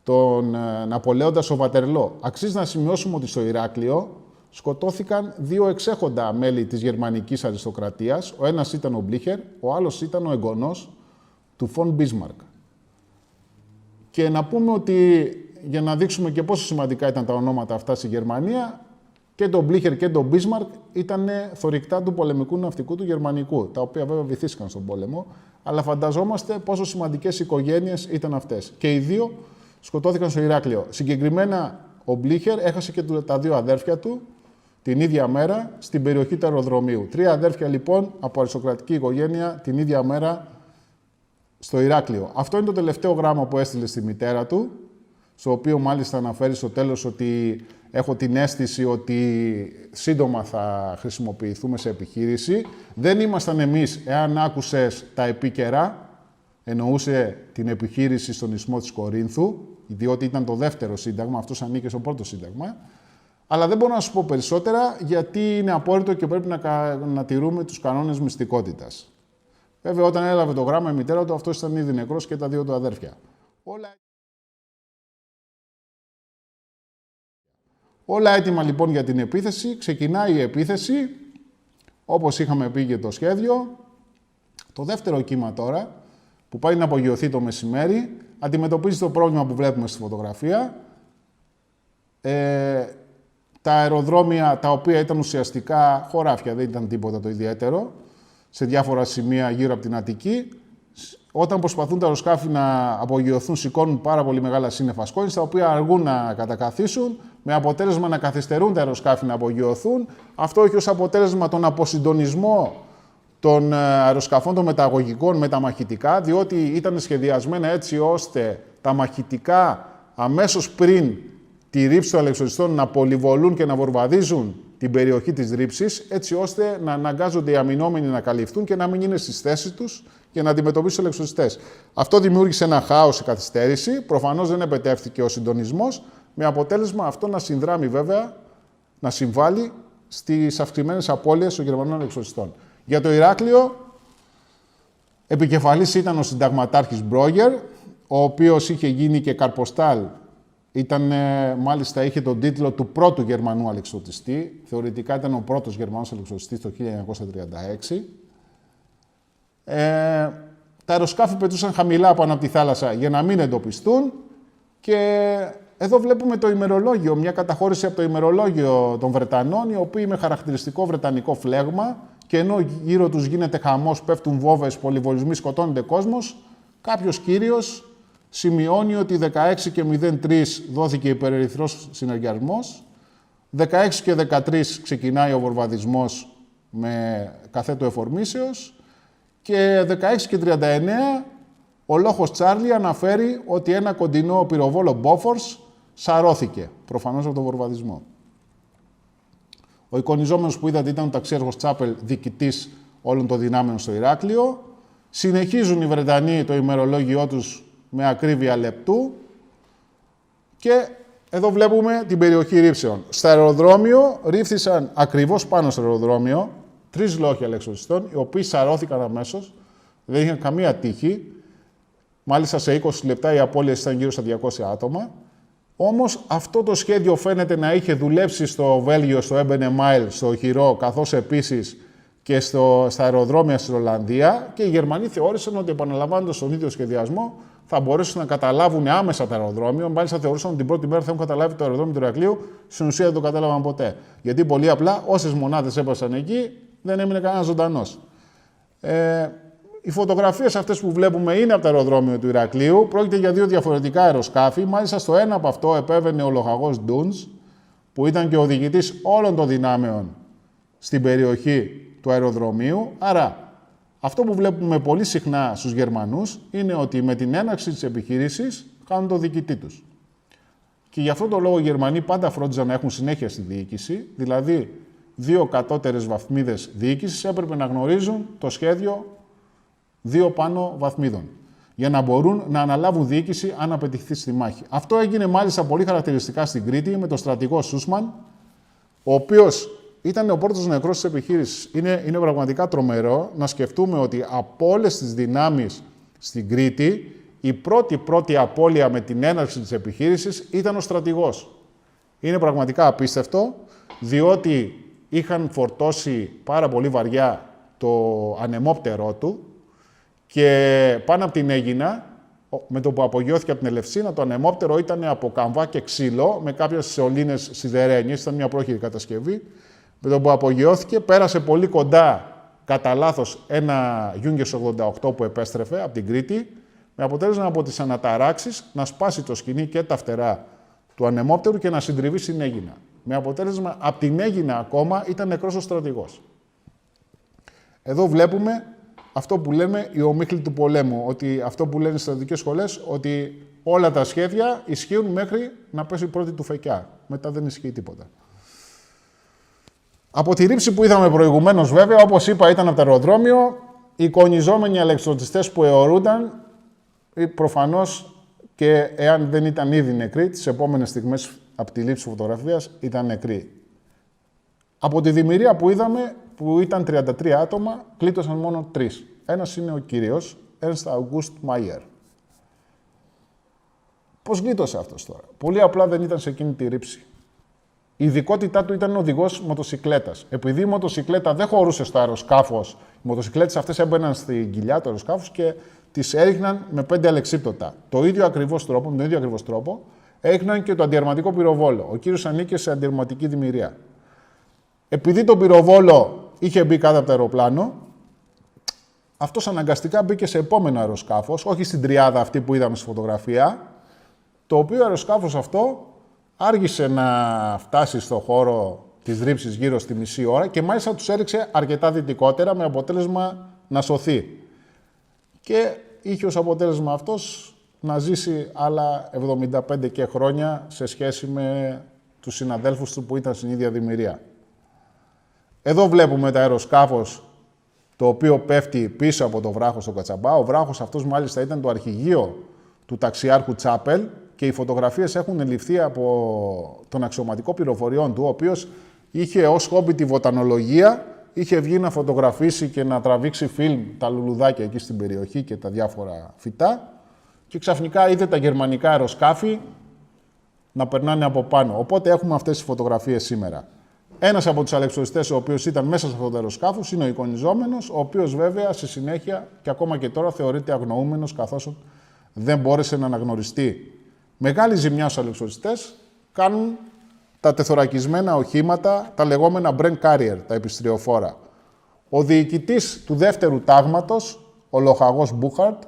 τον Ναπολέοντα στο Βατερλό. Αξίζει να σημειώσουμε ότι στο Ηράκλειο σκοτώθηκαν 2 εξέχοντα μέλη της γερμανικής αριστοκρατίας. Ο ένας ήταν ο Μπλίχερ, ο άλλος ήταν ο εγγονός του Φον Μπίσμαρκ. Και να πούμε ότι, για να δείξουμε και πόσο σημαντικά ήταν τα ονόματα αυτά στη Γερμανία, και τον Μπλίχερ και τον Μπίσμαρκ ήταν θωρηκτά του πολεμικού ναυτικού του γερμανικού, τα οποία βέβαια βυθίστηκαν στον πόλεμο, αλλά φανταζόμαστε πόσο σημαντικές οικογένειες ήταν αυτές. Και οι δύο σκοτώθηκαν στο Ηράκλειο. Συγκεκριμένα, ο Μπλίχερ έχασε και τα 2 αδέρφια του την ίδια μέρα στην περιοχή του αεροδρομίου. 3 αδέρφια λοιπόν από αριστοκρατική οικογένεια την ίδια μέρα στο Ηράκλειο. Αυτό είναι το τελευταίο γράμμα που έστειλε στη μητέρα του, στο οποίο μάλιστα αναφέρει στο τέλος ότι έχω την αίσθηση ότι σύντομα θα χρησιμοποιηθούμε σε επιχείρηση. Δεν ήμασταν εμείς, εάν άκουσες τα επίκαιρα, εννοούσε την επιχείρηση στον Ισθμό της Κορίνθου, διότι ήταν το δεύτερο σύνταγμα, αυτός ανήκε στο πρώτο σύνταγμα. Αλλά δεν μπορώ να σου πω περισσότερα, γιατί είναι απόρριτο και πρέπει να τηρούμε τους κανόνες μυστικότητας. Βέβαια, όταν έλαβε το γράμμα η μητέρα του, αυτός ήταν ήδη νεκρός και τα 2 του αδέρφια. Όλα έτοιμα λοιπόν για την επίθεση. Ξεκινάει η επίθεση, όπως είχαμε πει και το σχέδιο. Το δεύτερο κύμα τώρα, που πάει να απογειωθεί το μεσημέρι, αντιμετωπίζει το πρόβλημα που βλέπουμε στη φωτογραφία. Τα αεροδρόμια, τα οποία ήταν ουσιαστικά χωράφια, δεν ήταν τίποτα το ιδιαίτερο, σε διάφορα σημεία γύρω από την Αττική. Όταν προσπαθούν τα αεροσκάφη να απογειωθούν, σηκώνουν πάρα πολύ μεγάλα σύννεφα σκόνης, τα οποία αργούν να κατακαθίσουν, με αποτέλεσμα να καθυστερούν τα αεροσκάφη να απογειωθούν. Αυτό έχει ως αποτέλεσμα τον αποσυντονισμό των αεροσκαφών των μεταγωγικών με τα μαχητικά, διότι ήταν σχεδιασμένα έτσι ώστε τα μαχητικά αμέσως πριν τη ρήψη των αλεξιπτιστών να πολυβολούν και να βορβαδίζουν την περιοχή της ρήψης, έτσι ώστε να αναγκάζονται οι αμυνόμενοι να καλυφθούν και να μην είναι στις θέσεις τους και να αντιμετωπίσουν τους αλεξιπτιστές. Αυτό δημιούργησε ένα χάος σε καθυστέρηση. Προφανώς δεν επετεύχθηκε ο συντονισμός, με αποτέλεσμα αυτό να συνδράμει βέβαια, να συμβάλλει στις αυξημένες απώλειες των Γερμανών αλεξιπτιστών. Για το Ηράκλειο, επικεφαλής ήταν ο συνταγματάρχης Μπρόγερ, ο οποίος είχε γίνει και καρποστάλ. Μάλιστα, είχε τον τίτλο του πρώτου Γερμανού αλεξιπτιστή. Θεωρητικά ήταν ο πρώτος Γερμανός αλεξιπτιστής το 1936. Τα αεροσκάφη πετούσαν χαμηλά πάνω από τη θάλασσα για να μην εντοπιστούν. Και εδώ βλέπουμε το ημερολόγιο, μια καταχώρηση από το ημερολόγιο των Βρετανών, οι οποίοι με χαρακτηριστικό βρετανικό φλέγμα, και ενώ γύρω τους γίνεται χαμός, πέφτουν βόβες, πολυβολισμοί, σκοτώνεται κόσμος, κάποιος κύριος σημειώνει ότι 16 και 03 δόθηκε υπερερυθρός συνεργασμός, 16 και 13 ξεκινάει ο βορβαδισμός με καθέτο εφορμήσεως και 16 και 39 ο λόγος Τσάρλι αναφέρει ότι ένα κοντινό πυροβόλο Μπόφορς σαρώθηκε, προφανώς από τον βορβαδισμό. Ο εικονιζόμενος που είδατε ήταν ο ταξίαρχος Τσάπελ, διοικητής όλων των δυνάμεων στο Ηράκλειο. Συνεχίζουν οι Βρετανοί το ημερολόγιό τους με ακρίβεια λεπτού και εδώ βλέπουμε την περιοχή ρήψεων. Στο αεροδρόμιο ρήφθησαν ακριβώς πάνω στο αεροδρόμιο 3 λόγχοι αλεξιωτιστών, οι οποίοι σαρώθηκαν αμέσως, δεν είχαν καμία τύχη. Μάλιστα σε 20 λεπτά οι απώλειες ήταν γύρω στα 200 άτομα. Όμως αυτό το σχέδιο φαίνεται να είχε δουλέψει στο Βέλγιο, στο Έμπενε Μάιλ, στο Οχυρό, καθώς επίσης και στα αεροδρόμια στην Ολλανδία, και οι Γερμανοί θεώρησαν ότι επαναλαμβάνοντας τον ίδιο σχεδιασμό θα μπορέσουν να καταλάβουν άμεσα το αεροδρόμιο. Μάλιστα θεωρούσαν ότι την πρώτη μέρα θα έχουν καταλάβει το αεροδρόμιο του Ηρακλείου, στην ουσία δεν το κατάλαβαν ποτέ. Γιατί πολύ απλά όσες μονάδες έπεσαν εκεί δεν έμεινε κανένας ζωντανός. Οι φωτογραφίες αυτές που βλέπουμε είναι από το αεροδρόμιο του Ηρακλείου. Πρόκειται για 2 διαφορετικά αεροσκάφη. Μάλιστα στο ένα από αυτό επέβαινε ο λοχαγός Ντούνς, που ήταν και ο οδηγητής όλων των δυνάμεων στην περιοχή του αεροδρομίου. Άρα, αυτό που βλέπουμε πολύ συχνά στους Γερμανούς είναι ότι με την έναρξη της επιχείρησης κάνουν το διοικητή τους. Και γι' αυτό το λόγο οι Γερμανοί πάντα φρόντιζαν να έχουν συνέχεια στη διοίκηση, δηλαδή 2 κατώτερες βαθμίδες διοίκησης έπρεπε να γνωρίζουν το σχέδιο 2 πάνω βαθμίδων, για να μπορούν να αναλάβουν διοίκηση αν απαιτηθεί στη μάχη. Αυτό έγινε μάλιστα πολύ χαρακτηριστικά στην Κρήτη με τον στρατηγό Σούσμαν, ο οποίος ήταν ο πρώτος νεκρός της επιχείρησης. Είναι πραγματικά τρομερό να σκεφτούμε ότι από όλες τις δυνάμεις στην Κρήτη, η πρώτη απώλεια με την έναρξη της επιχείρησης ήταν ο στρατηγός. Είναι πραγματικά απίστευτο, διότι είχαν φορτώσει πάρα πολύ βαριά το ανεμόπτερό του και πάνω από την Αίγινα, με το που απογειώθηκε από την Ελευσίνα, το ανεμόπτερο ήταν από καμβά και ξύλο, με κάποιες σωλήνες σιδερένιες, ήταν μια πρόχειρη κατασκευή. Με το που απογειώθηκε, πέρασε πολύ κοντά, κατά λάθος, ένα Γιούγκερς 88 που επέστρεφε από την Κρήτη, με αποτέλεσμα από τις αναταράξεις να σπάσει το σκοινί και τα φτερά του ανεμόπτερου και να συντριβεί στην Αίγινα. Με αποτέλεσμα, από την Αίγινα ακόμα ήταν νεκρός ο στρατηγός. Εδώ βλέπουμε αυτό που λέμε η ομίχλη του πολέμου, ότι αυτό που λένε στις στρατιωτικές σχολές, ότι όλα τα σχέδια ισχύουν μέχρι να πέσει η πρώτη του φεκιά. Μετά δεν ισχύει τίποτα. Από τη ρήψη που είδαμε προηγουμένως, βέβαια, όπως είπα, ήταν από το αεροδρόμιο, οι εικονιζόμενοι αλεξιωτιστές που αιωρούνταν, προφανώς και εάν δεν ήταν ήδη νεκροί, τις επόμενες στιγμές από τη λήψη φωτογραφίας ήταν νεκροί. Από τη δημιουργία που είδαμε, που ήταν 33 άτομα, κλείτωσαν μόνο 3. Ένας είναι ο κύριος, Ernst August Mayer. Πώς γλίτωσε αυτός τώρα? Πολύ απλά δεν ήταν σε εκείνη τη ρήψη. Η ειδικότητά του ήταν οδηγός μοτοσικλέτας. Επειδή η μοτοσικλέτα δεν χωρούσε στο αεροσκάφος, οι μοτοσικλέτες αυτές έμπαιναν στην κοιλιά του αεροσκάφους και τις έριχναν με 5 αλεξίπτωτα. Με τον ίδιο ακριβώς τρόπο έριχναν και το αντιαρματικό πυροβόλο. Ο κύριος ανήκε σε αντιαρματική δημιουργία. Επειδή το πυροβόλο είχε μπει κάτω από το αεροπλάνο, αυτός αναγκαστικά μπήκε σε επόμενο αεροσκάφος, όχι στην τριάδα αυτή που είδαμε στη φωτογραφία, το οποίο αεροσκάφος αυτό άργησε να φτάσει στο χώρο της ρήψης γύρω στη μισή ώρα και μάλιστα τους έριξε αρκετά δυτικότερα με αποτέλεσμα να σωθεί. Και είχε ως αποτέλεσμα αυτός να ζήσει άλλα 75 και χρόνια σε σχέση με τους συναδέλφους του που ήταν στην ίδια δημιουργία. Εδώ βλέπουμε το αεροσκάφος το οποίο πέφτει πίσω από το βράχο στο Κατσαμπά. Ο βράχος αυτός μάλιστα ήταν το αρχηγείο του ταξιάρχου Τσάπελ και οι φωτογραφίες έχουν ληφθεί από τον αξιωματικό πληροφοριών του, ο οποίος είχε ως χόμπι τη βοτανολογία, είχε βγει να φωτογραφίσει και να τραβήξει φιλμ τα λουλουδάκια εκεί στην περιοχή και τα διάφορα φυτά και ξαφνικά είδε τα γερμανικά αεροσκάφη να περνάνε από πάνω. Οπότε έχουμε αυτές τις φωτογραφίες σήμερα. Ένας από τους αλεξιωτιστές, ο οποίος ήταν μέσα σε αυτό το αεροσκάφο, είναι ο εικονιζόμενος, ο οποίος βέβαια στη συνέχεια και ακόμα και τώρα θεωρείται αγνοούμενος, καθώς δεν μπόρεσε να αναγνωριστεί Μεγάλη ζημιά στους αλεξιπτωτιστές κάνουν τα τεθωρακισμένα οχήματα, τα λεγόμενα Brent Carrier, τα επιστριοφόρα. Ο διοικητής του δεύτερου τάγματος, ο λοχαγός Μπούχαρτ,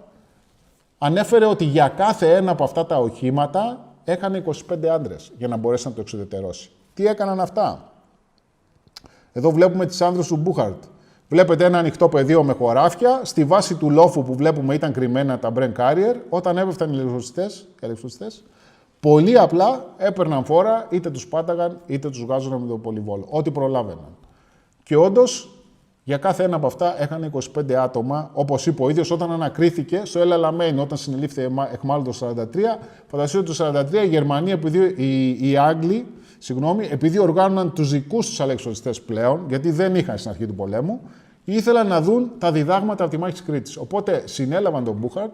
ανέφερε ότι για κάθε ένα από αυτά τα οχήματα έκανε 25 άντρες για να μπορέσει να το εξουδετερώσει. Τι έκαναν αυτά? Εδώ βλέπουμε τις άνδρες του Μπούχαρτ. Βλέπετε ένα ανοιχτό πεδίο με χωράφια. Στη βάση του λόφου που βλέπουμε ήταν κρυμμένα τα Brent Carrier. Όταν έπεφταν οι αλεξιπτωτιστές, πολύ απλά έπαιρναν φόρα, είτε τους πάταγαν, είτε τους βγάζονταν με το πολυβόλο. Ό,τι προλάβαιναν. Και όντως, για κάθε ένα από αυτά έκανε 25 άτομα, όπως είπε ο ίδιος όταν ανακρίθηκε στο El Alamein, όταν συνελήφθη εχμάλωτος το 1943. Φανταστείτε το 1943 οι Γερμανοί, οι Άγγλοι, επειδή οργάνωναν τους δικούς τους αλεξιπτωτιστές πλέον, γιατί δεν είχαν στην αρχή του πολέμου, ήθελαν να δουν τα διδάγματα από τη μάχη της Κρήτης. Οπότε συνέλαβαν τον Μπούχαρτ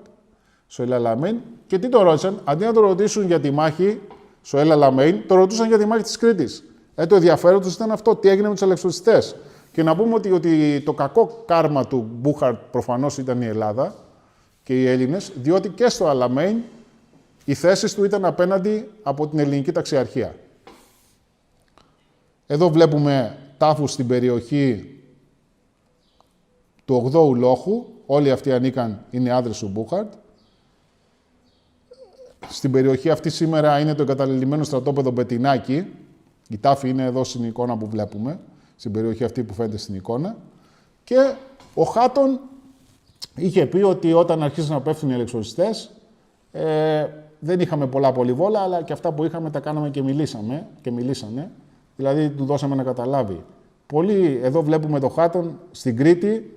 στο El Alamein και τι το ρώτησαν? Αντί να το ρωτήσουν για τη μάχη στο El Alamein, το ρωτούσαν για τη μάχη της Κρήτης. Το ενδιαφέρον τους ήταν αυτό, τι έγινε με τους αλεξιπτωτιστές. Και να πούμε ότι το κακό κάρμα του Μπούχαρτ προφανώς ήταν η Ελλάδα και οι Έλληνες, διότι και στο Alamein οι θέσεις του ήταν απέναντι από την ελληνική ταξιαρχία. Εδώ βλέπουμε τάφους στην περιοχή του 8ου λόχου. Όλοι αυτοί είναι άντρες του Μπούχαρτ. Στην περιοχή αυτή σήμερα είναι το εγκαταλελειμμένο στρατόπεδο Μπετινάκη. Η τάφη είναι εδώ στην εικόνα που βλέπουμε, στην περιοχή αυτή που φαίνεται στην εικόνα. Και ο Χάτον είχε πει ότι όταν αρχίσαν να πέφτουν οι αλεξιπτωτιστές, δεν είχαμε πολλά πολυβόλα, αλλά και αυτά που είχαμε τα κάναμε και μιλήσανε. Δηλαδή, του δώσαμε να καταλάβει. Εδώ βλέπουμε τον Χάτον στην Κρήτη,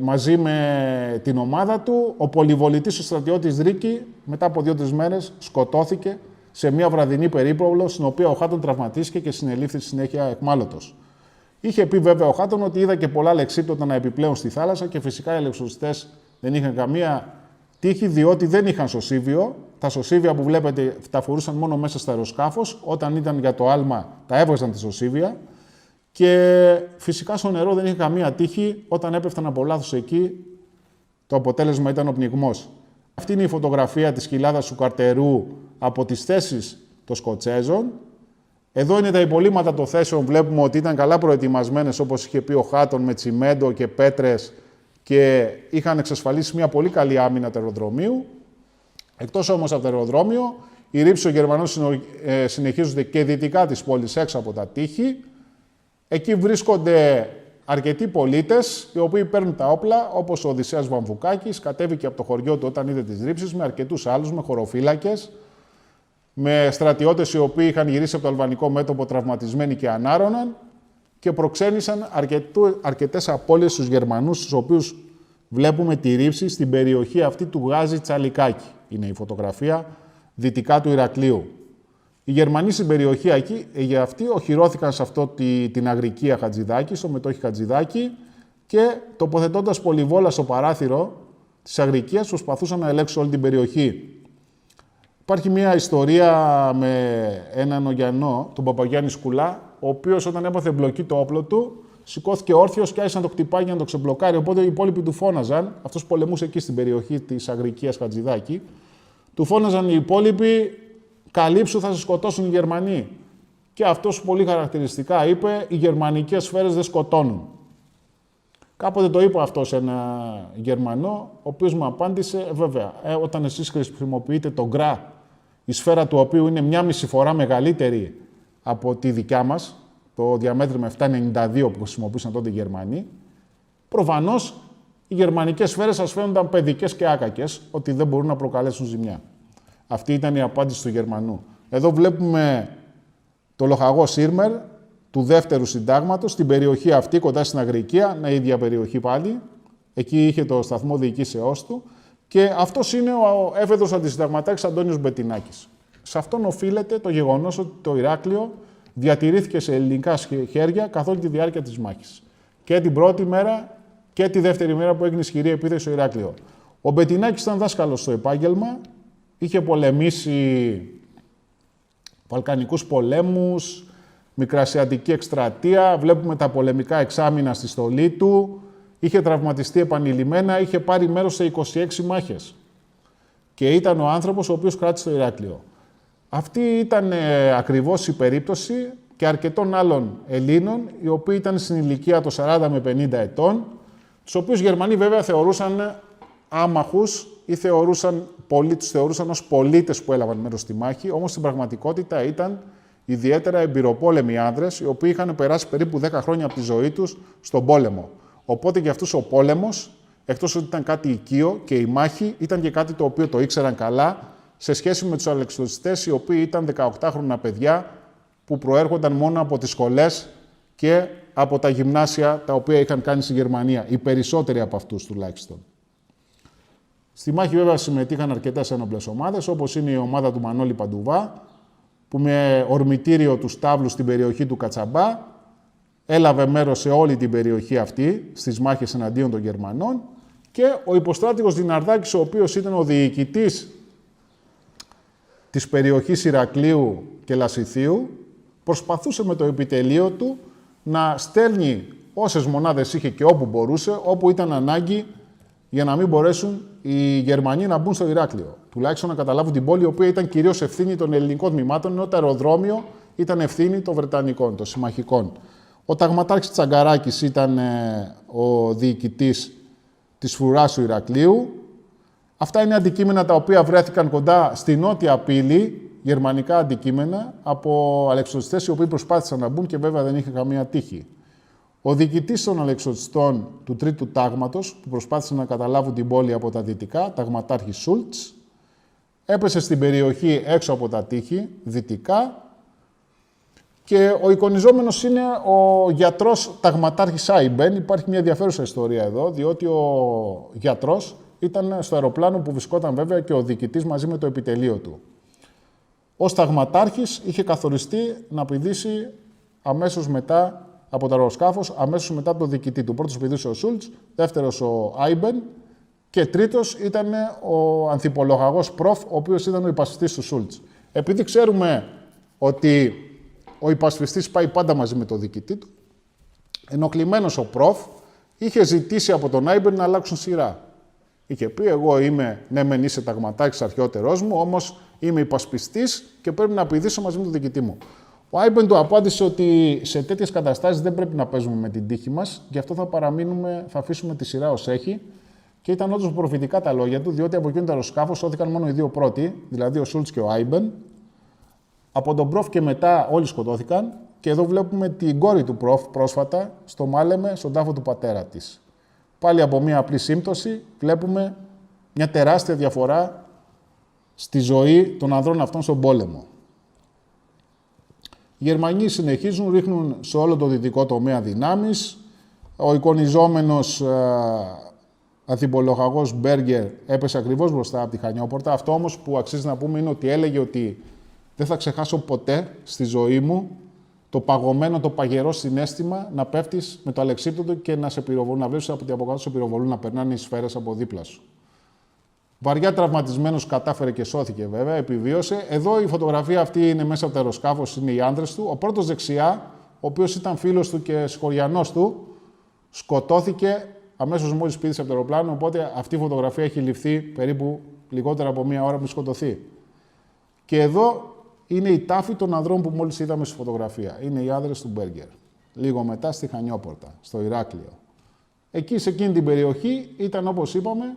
μαζί με την ομάδα του. Ο πολυβολητής, ο στρατιώτης Ρίκη, μετά από 2-3 μέρες σκοτώθηκε σε μια βραδινή περίπλογο, στην οποία ο Χάτον τραυματίστηκε και συνελήφθη στη συνέχεια εχμάλωτος. Είχε πει βέβαια ο Χάτον ότι είδα και πολλά αλεξίπτωτα να επιπλέουν στη θάλασσα και φυσικά οι αλεξιπτωτιστές δεν είχαν καμία τύχη, διότι δεν είχαν σωσίβιο. Τα σωσίβια που βλέπετε τα φορούσαν μόνο μέσα στο αεροσκάφος. Όταν ήταν για το άλμα, τα έβγαζαν τη σωσίβια. Και φυσικά στο νερό δεν είχε καμία τύχη. Όταν έπεφταν από λάθος εκεί, το αποτέλεσμα ήταν ο πνιγμός. Αυτή είναι η φωτογραφία της κοιλάδας του Καρτερού από τις θέσεις των Σκοτσέζων. Εδώ είναι τα υπολείμματα των θέσεων. Βλέπουμε ότι ήταν καλά προετοιμασμένες, όπως είχε πει ο Χάτον, με τσιμέντο και πέτρες και είχαν εξασφαλίσει μια πολύ καλή άμυνα του αεροδρομίου. Εκτός όμως από το αεροδρόμιο, οι ρήψεις των Γερμανών συνεχίζονται και δυτικά της πόλης, έξω από τα τείχη. Εκεί βρίσκονται αρκετοί πολίτες, οι οποίοι παίρνουν τα όπλα, όπως ο Οδυσσέας Βαμβουκάκης, κατέβηκε από το χωριό του όταν είδε τις ρήψεις, με αρκετούς άλλους, με χωροφύλακες, με στρατιώτες οι οποίοι είχαν γυρίσει από το αλβανικό μέτωπο τραυματισμένοι και ανάρρωναν και προξένησαν αρκετές απώλειες στους Γερμανούς, στους οποίους βλέπουμε τη ρήψη στην περιοχή αυτή του Γάζι Τσαλικάκη. Είναι η φωτογραφία δυτικά του Ηρακλείου. Οι Γερμανοί στην περιοχή εκεί, αυτοί οχυρώθηκαν σε αυτό την Αγρικία Χατζηδάκη, στο μετόχι Χατζηδάκη και τοποθετώντας πολυβόλα στο παράθυρο της Αγρικίας προσπαθούσαν να ελέγξουν όλη την περιοχή. Υπάρχει μια ιστορία με έναν Ογιανό, τον Παπαγιάννη Σκουλά, ο οποίος όταν έπαθε μπλοκή το όπλο του, σηκώθηκε όρθιος και άρχισε να το χτυπάει για να το ξεμπλοκάρει. Οπότε οι υπόλοιποι του φώναζαν, αυτός πολεμούσε εκεί στην περιοχή της Αγρικίας Χατζηδάκη, του φώναζαν οι υπόλοιποι, καλύψου, θα σε σκοτώσουν οι Γερμανοί. Και αυτός πολύ χαρακτηριστικά είπε, οι γερμανικές σφαίρες δεν σκοτώνουν. Κάποτε το είπε αυτό σε ένα Γερμανό, ο οποίος μου απάντησε, βέβαια, όταν εσείς χρησιμοποιείτε το γκρά, η σφαίρα του οποίου είναι 1,5 φορά μεγαλύτερη από τη δικιά μας, το διαμέτρημα 792 που χρησιμοποιούσαν τότε οι Γερμανοί, προφανώς οι γερμανικές σφαίρες σας φαίνονταν παιδικές και άκακες, ότι δεν μπορούν να προκαλέσουν ζημιά. Αυτή ήταν η απάντηση του Γερμανού. Εδώ βλέπουμε το λοχαγό Σίρμερ του δεύτερου συντάγματος, στην περιοχή αυτή, κοντά στην Αγρικία, η ίδια περιοχή πάλι. Εκεί είχε το σταθμό διοικήσεώς του. Και αυτός είναι ο έφεδρος αντισυνταγματάρχης Αντώνιος Μπετινάκης. Σε αυτόν οφείλεται το γεγονός ότι το Ηράκλειο διατηρήθηκε σε ελληνικά χέρια καθ' όλη τη διάρκεια της μάχης. Και την πρώτη μέρα και τη δεύτερη μέρα που έγινε ισχυρή επίθεση στο Ηράκλειο. Ο Μπετινάκης ήταν δάσκαλος στο επάγγελμα, είχε πολεμήσει Βαλκανικούς πολέμους, Μικρασιατική εκστρατεία, βλέπουμε τα πολεμικά εξάμηνα στη στολή του, είχε τραυματιστεί επανειλημμένα, είχε πάρει μέρος σε 26 μάχες. και ήταν ο άνθρωπος ο οποίος κράτησε το Ηράκλειο. Αυτή ήταν ακριβώς η περίπτωση και αρκετών άλλων Ελλήνων, οι οποίοι ήταν στην ηλικία των 40 με 50 ετών, τους οποίους οι Γερμανοί βέβαια θεωρούσαν άμαχους ή τους θεωρούσαν ως πολίτες που έλαβαν μέρος στη μάχη, όμως στην πραγματικότητα ήταν ιδιαίτερα εμπειροπόλεμοι άνδρες, οι οποίοι είχαν περάσει περίπου 10 χρόνια από τη ζωή τους στον πόλεμο. Οπότε για αυτούς ο πόλεμος, εκτός ότι ήταν κάτι οικείο και η μάχη, ήταν και κάτι το οποίο το ήξεραν καλά, σε σχέση με τους αλεξιπτωτιστές, οι οποίοι ήταν 18χρονα παιδιά που προέρχονταν μόνο από τις σχολές και από τα γυμνάσια τα οποία είχαν κάνει στη Γερμανία, οι περισσότεροι από αυτούς τουλάχιστον. Στη μάχη βέβαια συμμετείχαν αρκετές ένοπλες ομάδες, όπως είναι η ομάδα του Μανώλη Παντουβά, που με ορμητήριο του Στάβλου στην περιοχή του Κατσαμπά έλαβε μέρος σε όλη την περιοχή αυτή, στις μάχες εναντίον των Γερμανών, και ο υποστράτηγος Διναρδάκης, ο οποίος ήταν ο διοικητής της περιοχής Ηρακλείου και Λασιθίου, προσπαθούσε με το επιτελείο του να στέλνει όσες μονάδες είχε και όπου μπορούσε, όπου ήταν ανάγκη, για να μην μπορέσουν οι Γερμανοί να μπουν στο Ηράκλειο. Τουλάχιστον να καταλάβουν την πόλη, η οποία ήταν κυρίως ευθύνη των ελληνικών τμήματων, ενώ το αεροδρόμιο ήταν ευθύνη των Βρετανικών, των συμμαχικών. Ο ταγματάρχης Τσαγκαράκης ήταν ο διοικητής της φρουράς του Ηρακλείου. Αυτά είναι αντικείμενα τα οποία βρέθηκαν κοντά στη νότια πύλη, γερμανικά αντικείμενα, από αλεξιπτωτιστές οι οποίοι προσπάθησαν να μπουν και βέβαια δεν είχε καμία τύχη. Ο διοικητής των αλεξιπτωτιστών του Τρίτου Τάγματος, που προσπάθησαν να καταλάβουν την πόλη από τα δυτικά, ταγματάρχης Σούλτς, έπεσε στην περιοχή έξω από τα τείχη, δυτικά, και ο εικονιζόμενος είναι ο γιατρός ταγματάρχης Άιμπεν. Υπάρχει μια ενδιαφέρουσα ιστορία εδώ, διότι ο γιατρός ήταν στο αεροπλάνο που βρισκόταν βέβαια και ο διοικητής μαζί με το επιτελείο του. Ως ταγματάρχης είχε καθοριστεί να πηδήσει αμέσως μετά από το αεροσκάφος, αμέσως μετά από τον διοικητή του. Πρώτος πηδούσε ο Σούλτς, δεύτερος ο Άιμπεν και τρίτος ήταν ο ανθιπολογαγός Προφ, ο οποίος ήταν ο υπασπιστής του Σούλτς. Επειδή ξέρουμε ότι ο υπασπιστής πάει πάντα μαζί με τον διοικητή του, ενοχλημένος ο Προφ είχε ζητήσει από τον Άιμπεν να αλλάξουν σειρά. Είχε πει: εγώ είμαι, ναι, μεν είσαι ταγματάρχης αρχαιότερός μου, όμως είμαι υπασπιστής και πρέπει να πηδήσω μαζί με τον διοικητή μου. Ο Άιμπεν του απάντησε ότι σε τέτοιες καταστάσεις δεν πρέπει να παίζουμε με την τύχη μας, γι' αυτό θα αφήσουμε τη σειρά ως έχει. Και ήταν όντως προφητικά τα λόγια του, διότι από εκείνο το αεροσκάφος σώθηκαν μόνο οι δύο πρώτοι, δηλαδή ο Σούλτς και ο Άιμπεν. Από τον Προφ και μετά όλοι σκοτώθηκαν. Και εδώ βλέπουμε την κόρη του Προφ πρόσφατα στο Μάλεμε, στον τάφο του πατέρα της. Πάλι από μία απλή σύμπτωση βλέπουμε μια τεράστια διαφορά στη ζωή των ανδρών αυτών στον πόλεμο. Οι Γερμανοί συνεχίζουν, ρίχνουν σε όλο το δυτικό τομέα δυνάμεις. Ο εικονιζόμενος ανθιπολογαγός Μπέργκερ έπεσε ακριβώς μπροστά από τη Χανιόπορτα. Αυτό όμως που αξίζει να πούμε είναι ότι έλεγε ότι δεν θα ξεχάσω ποτέ στη ζωή μου το παγωμένο, το παγερό συναίσθημα να πέφτεις με το αλεξίπτωτο και να σε πυροβολούν, να βλέπεις από την από κάτω σε πυροβολούν, να περνάνε οι σφαίρες από δίπλα σου. Βαριά τραυματισμένος κατάφερε και σώθηκε βέβαια, επιβίωσε. Εδώ η φωτογραφία αυτή είναι μέσα από το αεροσκάφος, είναι οι άντρες του. Ο πρώτος δεξιά, ο οποίος ήταν φίλος του και σχοριανός του, σκοτώθηκε αμέσως μόλις πήδησε από το αεροπλάνο, οπότε αυτή η φωτογραφία έχει ληφθεί περίπου λιγότερα από μία ώρα πριν σκοτωθεί. Και εδώ είναι η τάφη των ανδρών που μόλις είδαμε στη φωτογραφία. Είναι οι άνδρες του Μπέργκερ. Λίγο μετά στη Χανιόπορτα, στο Ηράκλειο. Εκεί, σε εκείνη την περιοχή, ήταν, όπως είπαμε,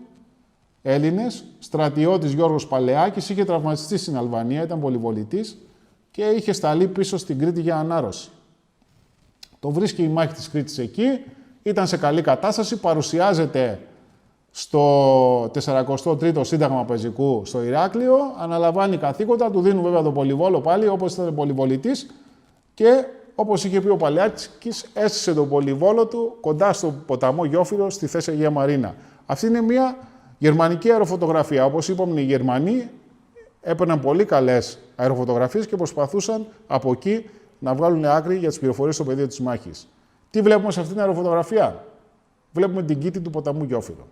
Έλληνες. Στρατιώτης Γιώργος Παλαιάκης είχε τραυματιστεί στην Αλβανία, ήταν πολυβολητής και είχε σταλεί πίσω στην Κρήτη για ανάρρωση. Το βρίσκει η μάχη της Κρήτης εκεί, ήταν σε καλή κατάσταση, παρουσιάζεται στο 43ο Σύνταγμα Πεζικού στο Ηράκλειο, αναλαμβάνει καθήκοντα, του δίνουν βέβαια τον πολυβόλο πάλι, όπως ήταν πολυβολητής και όπως είχε πει ο Παλαιάκης, έστησε τον πολυβόλο του κοντά στο ποταμό Γιόφυρο στη θέση Αγία Μαρίνα. Αυτή είναι μια γερμανική αεροφωτογραφία. Όπως είπαμε, οι Γερμανοί έπαιρναν πολύ καλές αεροφωτογραφίες και προσπαθούσαν από εκεί να βγάλουν άκρη για τις πληροφορίες στο πεδίο της μάχης. Τι βλέπουμε σε αυτήν την αεροφωτογραφία? Βλέπουμε την κήτη του ποταμού Γιόφυρο,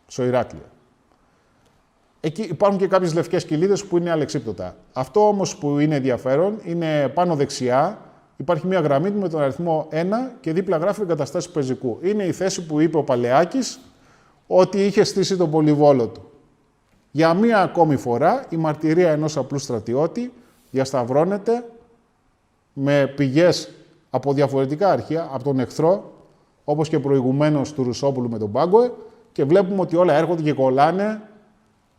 στο Ηράκλειο. Εκεί υπάρχουν και κάποιες λευκές κοιλίδες που είναι αλεξίπτωτα. Αυτό όμως που είναι ενδιαφέρον είναι πάνω δεξιά. Υπάρχει μια γραμμή με τον αριθμό 1 και δίπλα γράφει εγκαταστάσεις πεζικού. Είναι η θέση που είπε ο Παλαιάκης ότι είχε στήσει τον πολυβόλο του. Για μία ακόμη φορά η μαρτυρία ενός απλού στρατιώτη διασταυρώνεται με πηγές από διαφορετικά αρχεία, από τον εχθρό, όπως και προηγουμένως του Ρουσόπουλου με τον Πάγκοε, και βλέπουμε ότι όλα έρχονται και κολλάνε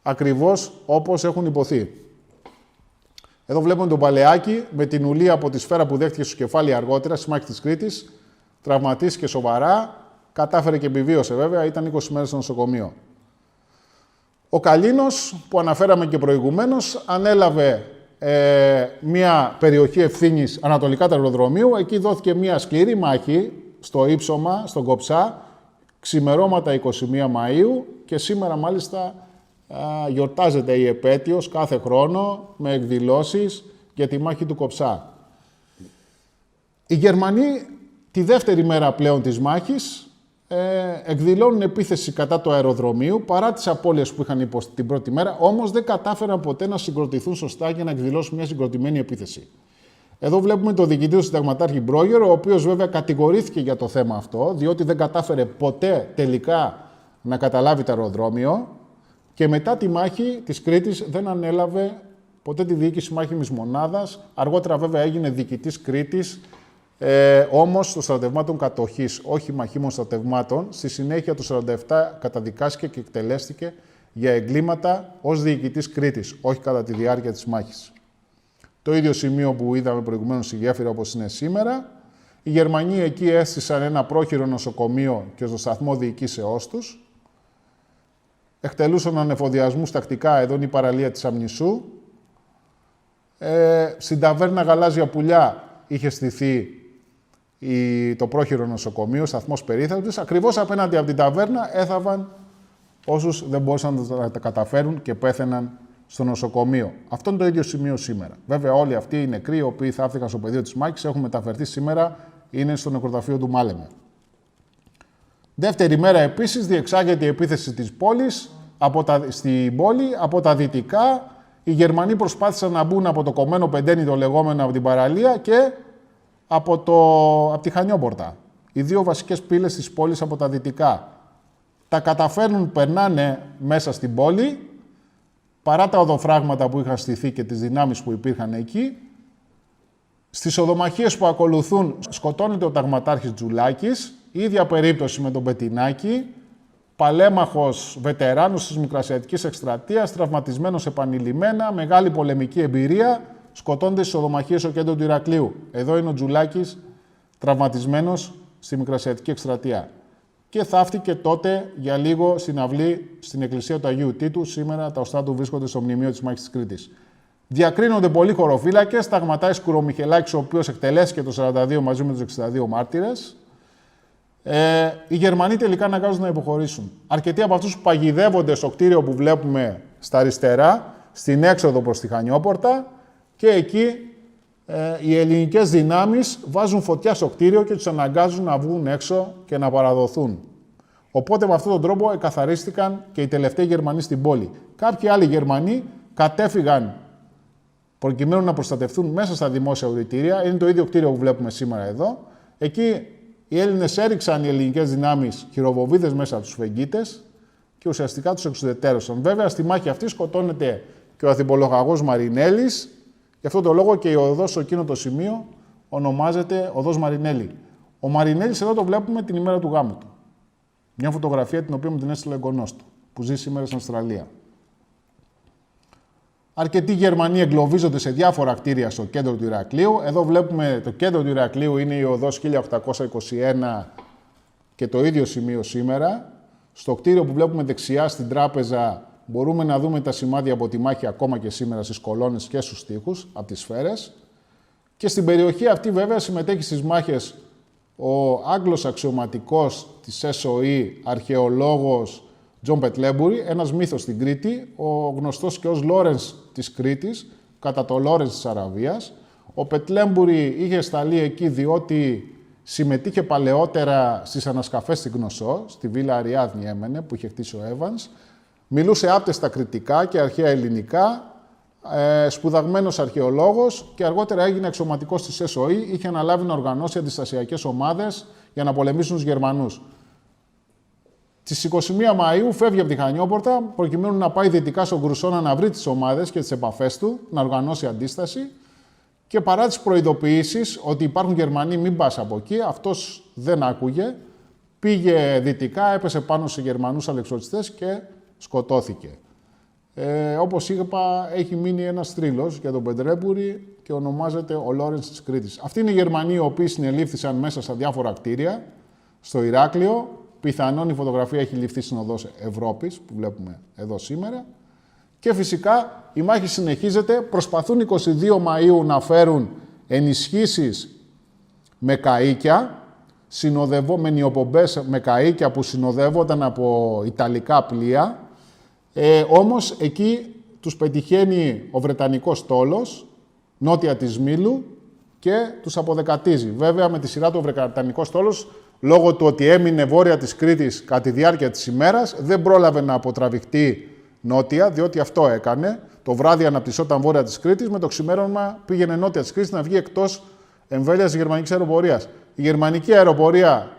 ακριβώς όπως έχουν υποθεί. Εδώ βλέπουμε τον Παλαιάκη με την ουλή από τη σφαίρα που δέχτηκε στο κεφάλι αργότερα, στη μάχη της Κρήτης. Τραυματίστηκε σοβαρά, κατάφερε και επιβίωσε βέβαια, ήταν 20 μέρες στο νοσοκομείο. Ο Καλίνος, που αναφέραμε και προηγουμένως, ανέλαβε μια περιοχή ευθύνης ανατολικά του αεροδρομίου. Εκεί δόθηκε μια σκληρή μάχη στο Ύψωμα, στον Κοψά, ξημερώματα 21 Μαΐου και σήμερα μάλιστα γιορτάζεται η επέτειος κάθε χρόνο με εκδηλώσεις για τη μάχη του Κοψά. Οι Γερμανοί τη δεύτερη μέρα πλέον της μάχης εκδηλώνουν επίθεση κατά του αεροδρομίου παρά τις απώλειες που είχαν υποστεί την πρώτη μέρα, όμως δεν κατάφεραν ποτέ να συγκροτηθούν σωστά για να εκδηλώσουν μια συγκροτημένη επίθεση. Εδώ βλέπουμε τον διοικητή του συνταγματάρχη Μπρόγερ, ο οποίος βέβαια κατηγορήθηκε για το θέμα αυτό, διότι δεν κατάφερε ποτέ τελικά να καταλάβει το αεροδρόμιο και μετά τη μάχη της Κρήτης δεν ανέλαβε ποτέ τη διοίκηση μάχημης μονάδας. Αργότερα βέβαια έγινε διοικητής Κρήτης, όμως των στρατευμάτων κατοχής, όχι μαχήμων στρατευμάτων. Στη συνέχεια το 1947 καταδικάστηκε και εκτελέστηκε για εγκλήματα ως διοικητής Κρήτης, όχι κατά τη διάρκεια της μάχης. Το ίδιο σημείο που είδαμε προηγουμένως στη γέφυρα όπως είναι σήμερα. Οι Γερμανοί εκεί έστησαν ένα πρόχειρο νοσοκομείο και στο σταθμό διοικήσεώς τους. Εκτελούσαν ανεφοδιασμούς τακτικά, εδώ είναι η παραλία της Αμνησού. Στην ταβέρνα Γαλάζια Πουλιά είχε στηθεί το πρόχειρο νοσοκομείο, σταθμός περίθαλψης. Ακριβώς απέναντι από την ταβέρνα έθαβαν όσους δεν μπορούσαν να τα καταφέρουν και πέθαιναν στο νοσοκομείο. Αυτό είναι το ίδιο σημείο σήμερα. Βέβαια, όλοι αυτοί οι νεκροί, οι οποίοι θαύτηκαν στο πεδίο της μάχης, έχουν μεταφερθεί σήμερα, είναι στο νεκροταφείο του Μάλεμε. Δεύτερη μέρα επίσης διεξάγεται η επίθεση της πόλης, στην πόλη από τα δυτικά. Οι Γερμανοί προσπάθησαν να μπουν από το κομμένο Πεντένι, το λεγόμενο, από την παραλία και από τη Χανιόπορτα. Οι δύο βασικές πύλες της πόλης από τα δυτικά. Τα καταφέρνουν, περνάνε μέσα στην πόλη, παρά τα οδοφράγματα που είχαν στηθεί και τις δυνάμεις που υπήρχαν εκεί. Στις οδομαχίες που ακολουθούν σκοτώνεται ο ταγματάρχης Τζουλάκης, η ίδια περίπτωση με τον Πετινάκη, παλέμαχος βετεράνος της Μικρασιατικής Εκστρατείας, τραυματισμένος επανειλημμένα, μεγάλη πολεμική εμπειρία, σκοτώνται στις οδομαχίες στο κέντρο του Ηρακλείου. Εδώ είναι ο Τζουλάκης τραυματισμένος στη Μικρασιατική Εκστρατεία. Και θαύτηκε τότε για λίγο στην αυλή στην εκκλησία του Αγίου Τίτου. Σήμερα τα οστά του βρίσκονται στο μνημείο της μάχης της Κρήτης. Διακρίνονται πολλοί χωροφύλακες. Σταγματάει Σκουρομιχελάκης, ο οποίος εκτελέστηκε το 1942 μαζί με τους 62 μάρτυρες. Οι Γερμανοί τελικά αναγκάζονται να υποχωρήσουν. Αρκετοί από αυτούς που παγιδεύονται στο κτίριο που βλέπουμε στα αριστερά, στην έξοδο προς τη Χανιόπορτα, και εκεί οι ελληνικές δυνάμεις βάζουν φωτιά στο κτίριο και τους αναγκάζουν να βγουν έξω και να παραδοθούν. Οπότε με αυτόν τον τρόπο εκαθαρίστηκαν και οι τελευταίοι Γερμανοί στην πόλη. Κάποιοι άλλοι Γερμανοί κατέφυγαν προκειμένου να προστατευτούν μέσα στα δημόσια ουδητήρια. Είναι το ίδιο κτίριο που βλέπουμε σήμερα εδώ. Εκεί οι Έλληνες έριξαν οι ελληνικές δυνάμεις χειροβοβίδες μέσα από τους φεγγίτες και ουσιαστικά τους εξουδετέρωσαν. Βέβαια, στη μάχη αυτή σκοτώνεται και ο αθυπολογαγός Μαρινέλης. Γι' αυτόν τον λόγο και η οδός σε εκείνο το σημείο ονομάζεται Οδός Μαρινέλη. Ο Μαρινέλης εδώ το βλέπουμε την ημέρα του γάμου του. Μια φωτογραφία την οποία μου την έστειλε ο εγγονός του, που ζει σήμερα στην Αυστραλία. Αρκετοί Γερμανοί εγκλωβίζονται σε διάφορα κτίρια στο κέντρο του Ηρακλείου. Εδώ βλέπουμε το κέντρο του Ηρακλείου, είναι η οδός 1821 και το ίδιο σημείο σήμερα. Στο κτίριο που βλέπουμε δεξιά στην τράπεζα μπορούμε να δούμε τα σημάδια από τη μάχη ακόμα και σήμερα στις κολόνες και στους τοίχους, από τις σφαίρες. Και στην περιοχή αυτή βέβαια συμμετέχει στις μάχες ο Άγγλος αξιωματικός της SOE, αρχαιολόγος Τζον Πετλέμπουρι, ένας μύθος στην Κρήτη, ο γνωστός και ως Λόρενς της Κρήτης, κατά το Λόρενς της Αραβίας. Ο Πετλέμπουρι είχε σταλεί εκεί διότι συμμετείχε παλαιότερα στις ανασκαφές στην Κνωσό, στη Βίλα Αριάδνη έμενε, που είχε χτίσει ο Εύανς. Μιλούσε άπτεστα κρητικά και αρχαία ελληνικά, σπουδαγμένος αρχαιολόγος και αργότερα έγινε αξιωματικός της SOE, είχε αναλάβει να οργανώσει αντιστασιακές ομάδες για να πολεμήσουν τους Γερμανούς. Στις 21 Μαΐου φεύγει από τη Χανιόπορτα προκειμένου να πάει δυτικά στον Κρουσόνα να βρει τις ομάδες και τις επαφές του, να οργανώσει αντίσταση και παρά τις προειδοποιήσεις ότι υπάρχουν Γερμανοί, μην πας από εκεί, αυτός δεν άκουγε, πήγε δυτικά, έπεσε πάνω σε Γερμανούς αλεξιωτιστές και σκοτώθηκε. Όπως είπα, έχει μείνει ένας θρύλος για τον Πεντρέμπουρη και ονομάζεται ο Λόρενς της Κρήτης. Αυτοί είναι οι Γερμανοί οι οποίοι συνελήφθησαν μέσα στα διάφορα κτίρια στο Ηράκλειο. Πιθανόν η φωτογραφία έχει ληφθεί στην οδός Ευρώπης, που βλέπουμε εδώ σήμερα. Και φυσικά η μάχη συνεχίζεται. Προσπαθούν 22 Μαΐου να ενισχύσεις με καΐκια, με νιοπομπές με καΐκια που συνοδεύονταν από ιταλικά πλοία. Όμως εκεί τους πετυχαίνει ο Βρετανικός στόλος, νότια της Μήλου, και τους αποδεκατίζει. Βέβαια, με τη σειρά του ο Βρετανικός στόλος, λόγω του ότι έμεινε βόρεια της Κρήτης κατά τη διάρκεια της ημέρας, δεν πρόλαβε να αποτραβηχτεί νότια, διότι αυτό έκανε. Το βράδυ αναπτυσσόταν βόρεια της Κρήτης, με το ξημέρωμα πήγαινε νότια της Κρήτης να βγει εκτός εμβέλειας της γερμανικής αεροπορίας. Η γερμανική αεροπορία,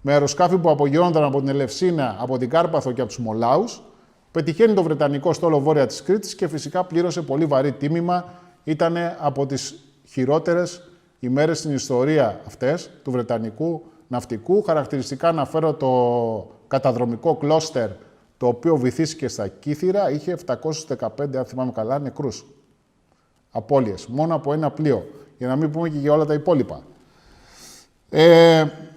με αεροσκάφη που απογειώνονταν από την Ελευσίνα, από την Κάρπαθο και από τους Μολάους, πετυχαίνει το Βρετανικό στόλο βόρεια της Κρήτης και φυσικά πλήρωσε πολύ βαρύ τίμημα. Ήταν από τις χειρότερες ημέρες στην ιστορία αυτές του Βρετανικού ναυτικού. Χαρακτηριστικά αναφέρω το καταδρομικό Κλώστερ, το οποίο βυθίστηκε στα Κύθυρα, είχε 715, αν θυμάμαι καλά, νεκρούς. Απώλειες, μόνο από ένα πλοίο, για να μην πούμε και για όλα τα υπόλοιπα.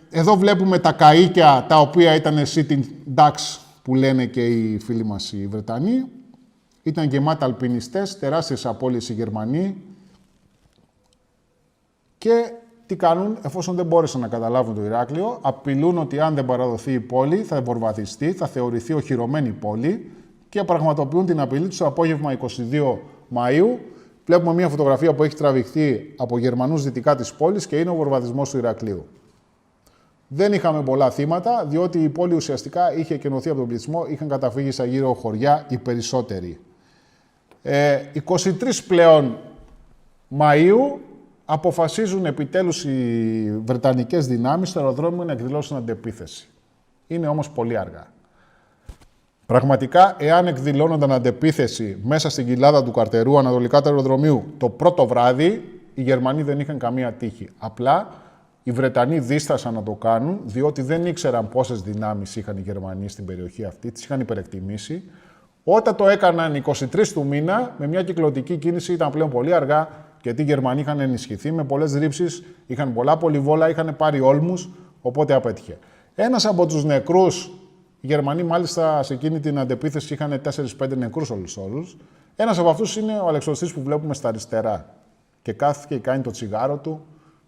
Εδώ βλέπουμε τα καΐκια, τα οποία ήταν sitting ducks, που λένε και οι φίλοι μας οι Βρετανοί. Ήταν γεμάτα αλπινιστές, τεράστιες απώλειες οι Γερμανοί. Και τι κάνουν, εφόσον δεν μπόρεσαν να καταλάβουν το Ηράκλειο, απειλούν ότι αν δεν παραδοθεί η πόλη θα βορβαθιστεί, θα θεωρηθεί οχυρωμένη πόλη και πραγματοποιούν την απειλή τους το απόγευμα 22 Μαΐου. Βλέπουμε μια φωτογραφία που έχει τραβηχθεί από Γερμανούς δυτικά της πόλης και είναι ο βορβαθισμός του Ηρακλείου. Δεν είχαμε πολλά θύματα, διότι η πόλη ουσιαστικά είχε εκενωθεί από τον πληθυσμό, είχαν καταφύγει στα γύρω χωριά οι περισσότεροι. 23 πλέον Μαΐου αποφασίζουν επιτέλους οι βρετανικές δυνάμεις στο αεροδρόμιο να εκδηλώσουν αντεπίθεση. Είναι όμως πολύ αργά. Πραγματικά, εάν εκδηλώνονταν αντεπίθεση μέσα στην κοιλάδα του Καρτερού, ανατολικά του αεροδρομίου, το πρώτο βράδυ, οι Γερμανοί δεν είχαν καμία τύχη. Απλά οι Βρετανοί δίστασαν να το κάνουν, διότι δεν ήξεραν πόσες δυνάμεις είχαν οι Γερμανοί στην περιοχή αυτή, τις είχαν υπερεκτιμήσει. Όταν το έκαναν 23 του μήνα, με μια κυκλωτική κίνηση, ήταν πλέον πολύ αργά, γιατί οι Γερμανοί είχαν ενισχυθεί με πολλές ρήψεις, είχαν πολλά πολυβόλα, είχαν πάρει όλμους, οπότε απέτυχε. Ένας από τους νεκρούς, οι Γερμανοί μάλιστα σε εκείνη την αντεπίθεση είχαν 4-5 νεκρούς όλους. Ένας από αυτούς είναι ο αλεξιωτιστής που βλέπουμε στα αριστερά. Και κάθεται και κάνει το τσιγάρο του,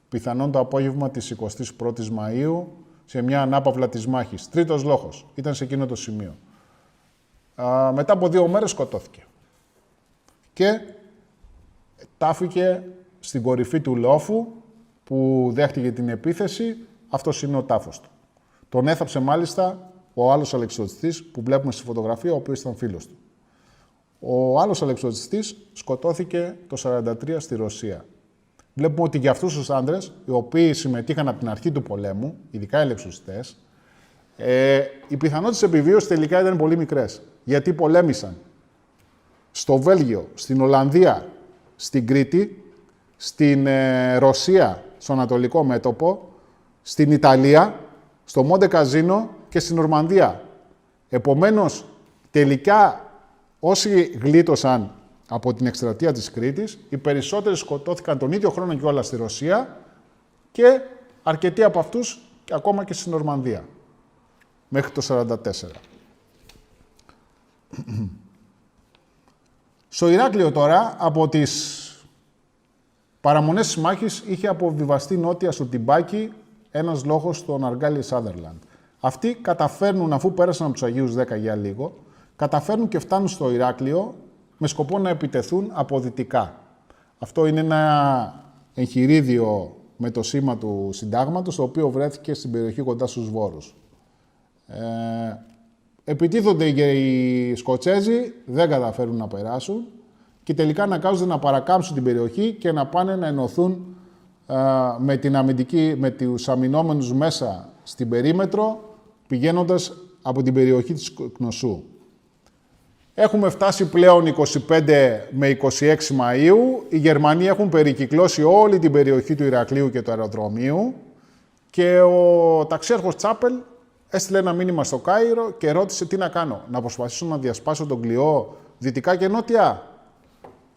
πιθανόν το απόγευμα της 21ης Μαΐου, σε μια ανάπαυλα της μάχης. Τρίτος λόγος, ήταν σε εκείνο το σημείο. Μετά από 2 μέρες σκοτώθηκε. Και τάφηκε στην κορυφή του λόφου που δέχτηκε την επίθεση. Αυτός είναι ο τάφος του. Τον έθαψε μάλιστα ο άλλος αλεξιωτιστής που βλέπουμε στη φωτογραφία, ο οποίος ήταν φίλος του. Ο άλλος αλεξιωτιστής σκοτώθηκε το 1943 στη Ρωσία. Βλέπουμε ότι για αυτούς τους άντρες, οι οποίοι συμμετείχαν από την αρχή του πολέμου, ειδικά οι αλεξιωτιστές, οι πιθανότητες επιβίωσης τελικά ήταν πολύ μικρές. Γιατί πολέμησαν στο Βέλγιο, στην Ολλανδία, στην Κρήτη, στην Ρωσία, στο Ανατολικό Μέτωπο, στην Ιταλία, στο Μοντε Καζίνο και στην Νορμανδία. Επομένως, τελικά, όσοι γλίτωσαν από την εκστρατεία της Κρήτης, οι περισσότεροι σκοτώθηκαν τον ίδιο χρόνο και όλα στη Ρωσία και αρκετοί από αυτούς ακόμα και στην Νορμανδία, μέχρι το 1944. Στο Ηράκλειο τώρα, από τις παραμονές της μάχης, είχε αποβιβαστεί νότια στο Τιμπάκι ένας λόγος στον Αργάλη Σάδερλαντ. Αυτοί καταφέρνουν, αφού πέρασαν από τους Αγίους 10 για λίγο, καταφέρνουν και φτάνουν στο Ηράκλειο με σκοπό να επιτεθούν από δυτικά. Αυτό είναι ένα εγχειρίδιο με το σήμα του συντάγματος, το οποίο βρέθηκε στην περιοχή κοντά στους Βόρους. Επιτίθονται οι Σκοτσέζοι, δεν καταφέρουν να περάσουν και τελικά αναγκάζονται να παρακάμψουν την περιοχή και να πάνε να ενωθούν με τους αμυνόμενους μέσα στην περίμετρο, πηγαίνοντας από την περιοχή της Κνωσού. Έχουμε φτάσει πλέον 25 με 26 Μαΐου. Οι Γερμανοί έχουν περικυκλώσει όλη την περιοχή του Ηρακλείου και του αεροδρομίου και ο ταξιάρχος Τσάπελ έστειλε ένα μήνυμα στο Κάιρο και ρώτησε τι να κάνω, να προσπαθήσω να διασπάσω τον κλειό δυτικά και νότια.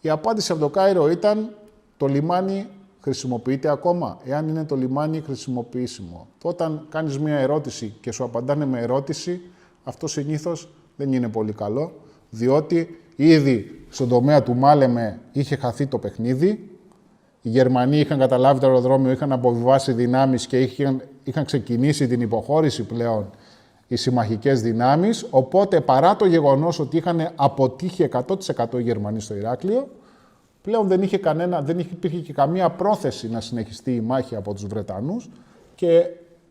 Η απάντηση από το Κάιρο ήταν το λιμάνι χρησιμοποιείται ακόμα. Εάν είναι το λιμάνι χρησιμοποιήσιμο. Όταν κάνεις μία ερώτηση και σου απαντάνε με ερώτηση, αυτό συνήθως δεν είναι πολύ καλό, διότι ήδη στον τομέα του Μάλεμε είχε χαθεί το παιχνίδι. Οι Γερμανοί είχαν καταλάβει το αεροδρόμιο, είχαν αποβιβάσει δυνάμεις και είχαν ξεκινήσει την υποχώρηση πλέον οι συμμαχικές δυνάμεις. Οπότε, παρά το γεγονός ότι είχαν αποτύχει 100% οι Γερμανοί στο Ηράκλειο, πλέον δεν υπήρχε και καμία πρόθεση να συνεχιστεί η μάχη από τους Βρετανούς και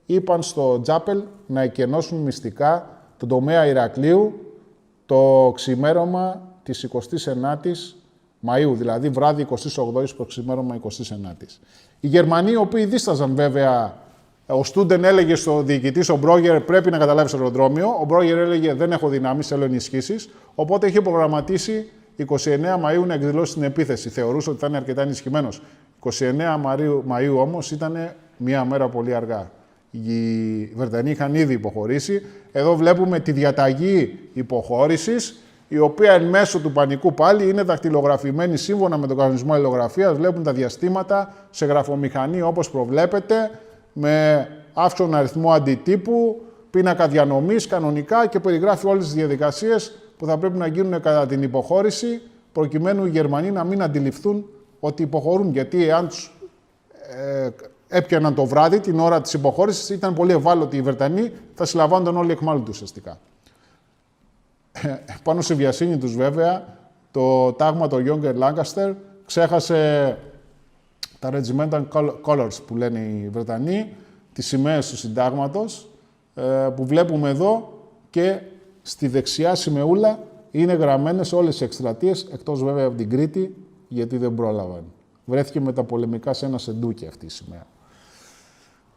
είπαν στο Τσάπελ να εκενώσουν μυστικά τον τομέα Ηρακλείου το ξημέρωμα της 29ης Μαΐου, δηλαδή βράδυ 28ης προς ξημέρωμα 29ης. Οι Γερμανοί, οι οποίοι δίσταζαν βέβαια, ο Στούντεν έλεγε στο διοικητή, ο Μπρόγερ, πρέπει να καταλάβει στο αεροδρόμιο. Ο Μπρόγερ έλεγε δεν έχω δυνάμεις, θέλω ενισχύσεις. Οπότε είχε προγραμματίσει 29 Μαΐου να εκδηλώσει την επίθεση. Θεωρούσε ότι θα είναι αρκετά ενισχυμένος. 29 Μαΐου όμως ήταν μία μέρα πολύ αργά. Οι Βρετανοί είχαν ήδη υποχωρήσει. Εδώ βλέπουμε τη διαταγή υποχώρησης, η οποία εν μέσω του πανικού πάλι είναι δακτυλογραφημένη σύμφωνα με τον κανονισμό αλληλογραφίας. Βλέπουν τα διαστήματα σε γραφομηχανή όπως προβλέπετε, με αύξον αριθμό αντιτύπου, πίνακα διανομής κανονικά και περιγράφει όλες τις διαδικασίες που θα πρέπει να γίνουν κατά την υποχώρηση, προκειμένου οι Γερμανοί να μην αντιληφθούν ότι υποχωρούν. Γιατί εάν τους έπιαναν το βράδυ, την ώρα της υποχώρησης, ήταν πολύ ευάλωτοι οι Βρετανοί, θα συλλαμβάνονταν όλοι εκμάλωτοι ουσιαστικά. Πάνω στη βιασύνη τους βέβαια, το τάγμα το Younger Lancaster ξέχασε τα regimental colors που λένε οι Βρετανοί, τις σημαίες του συντάγματος, που βλέπουμε εδώ και στη δεξιά σημεούλα είναι γραμμένες όλες οι εκστρατείες, εκτός βέβαια από την Κρήτη, γιατί δεν πρόλαβαν. Βρέθηκε με τα πολεμικά σε ένα σεντούκι αυτή η σημαία.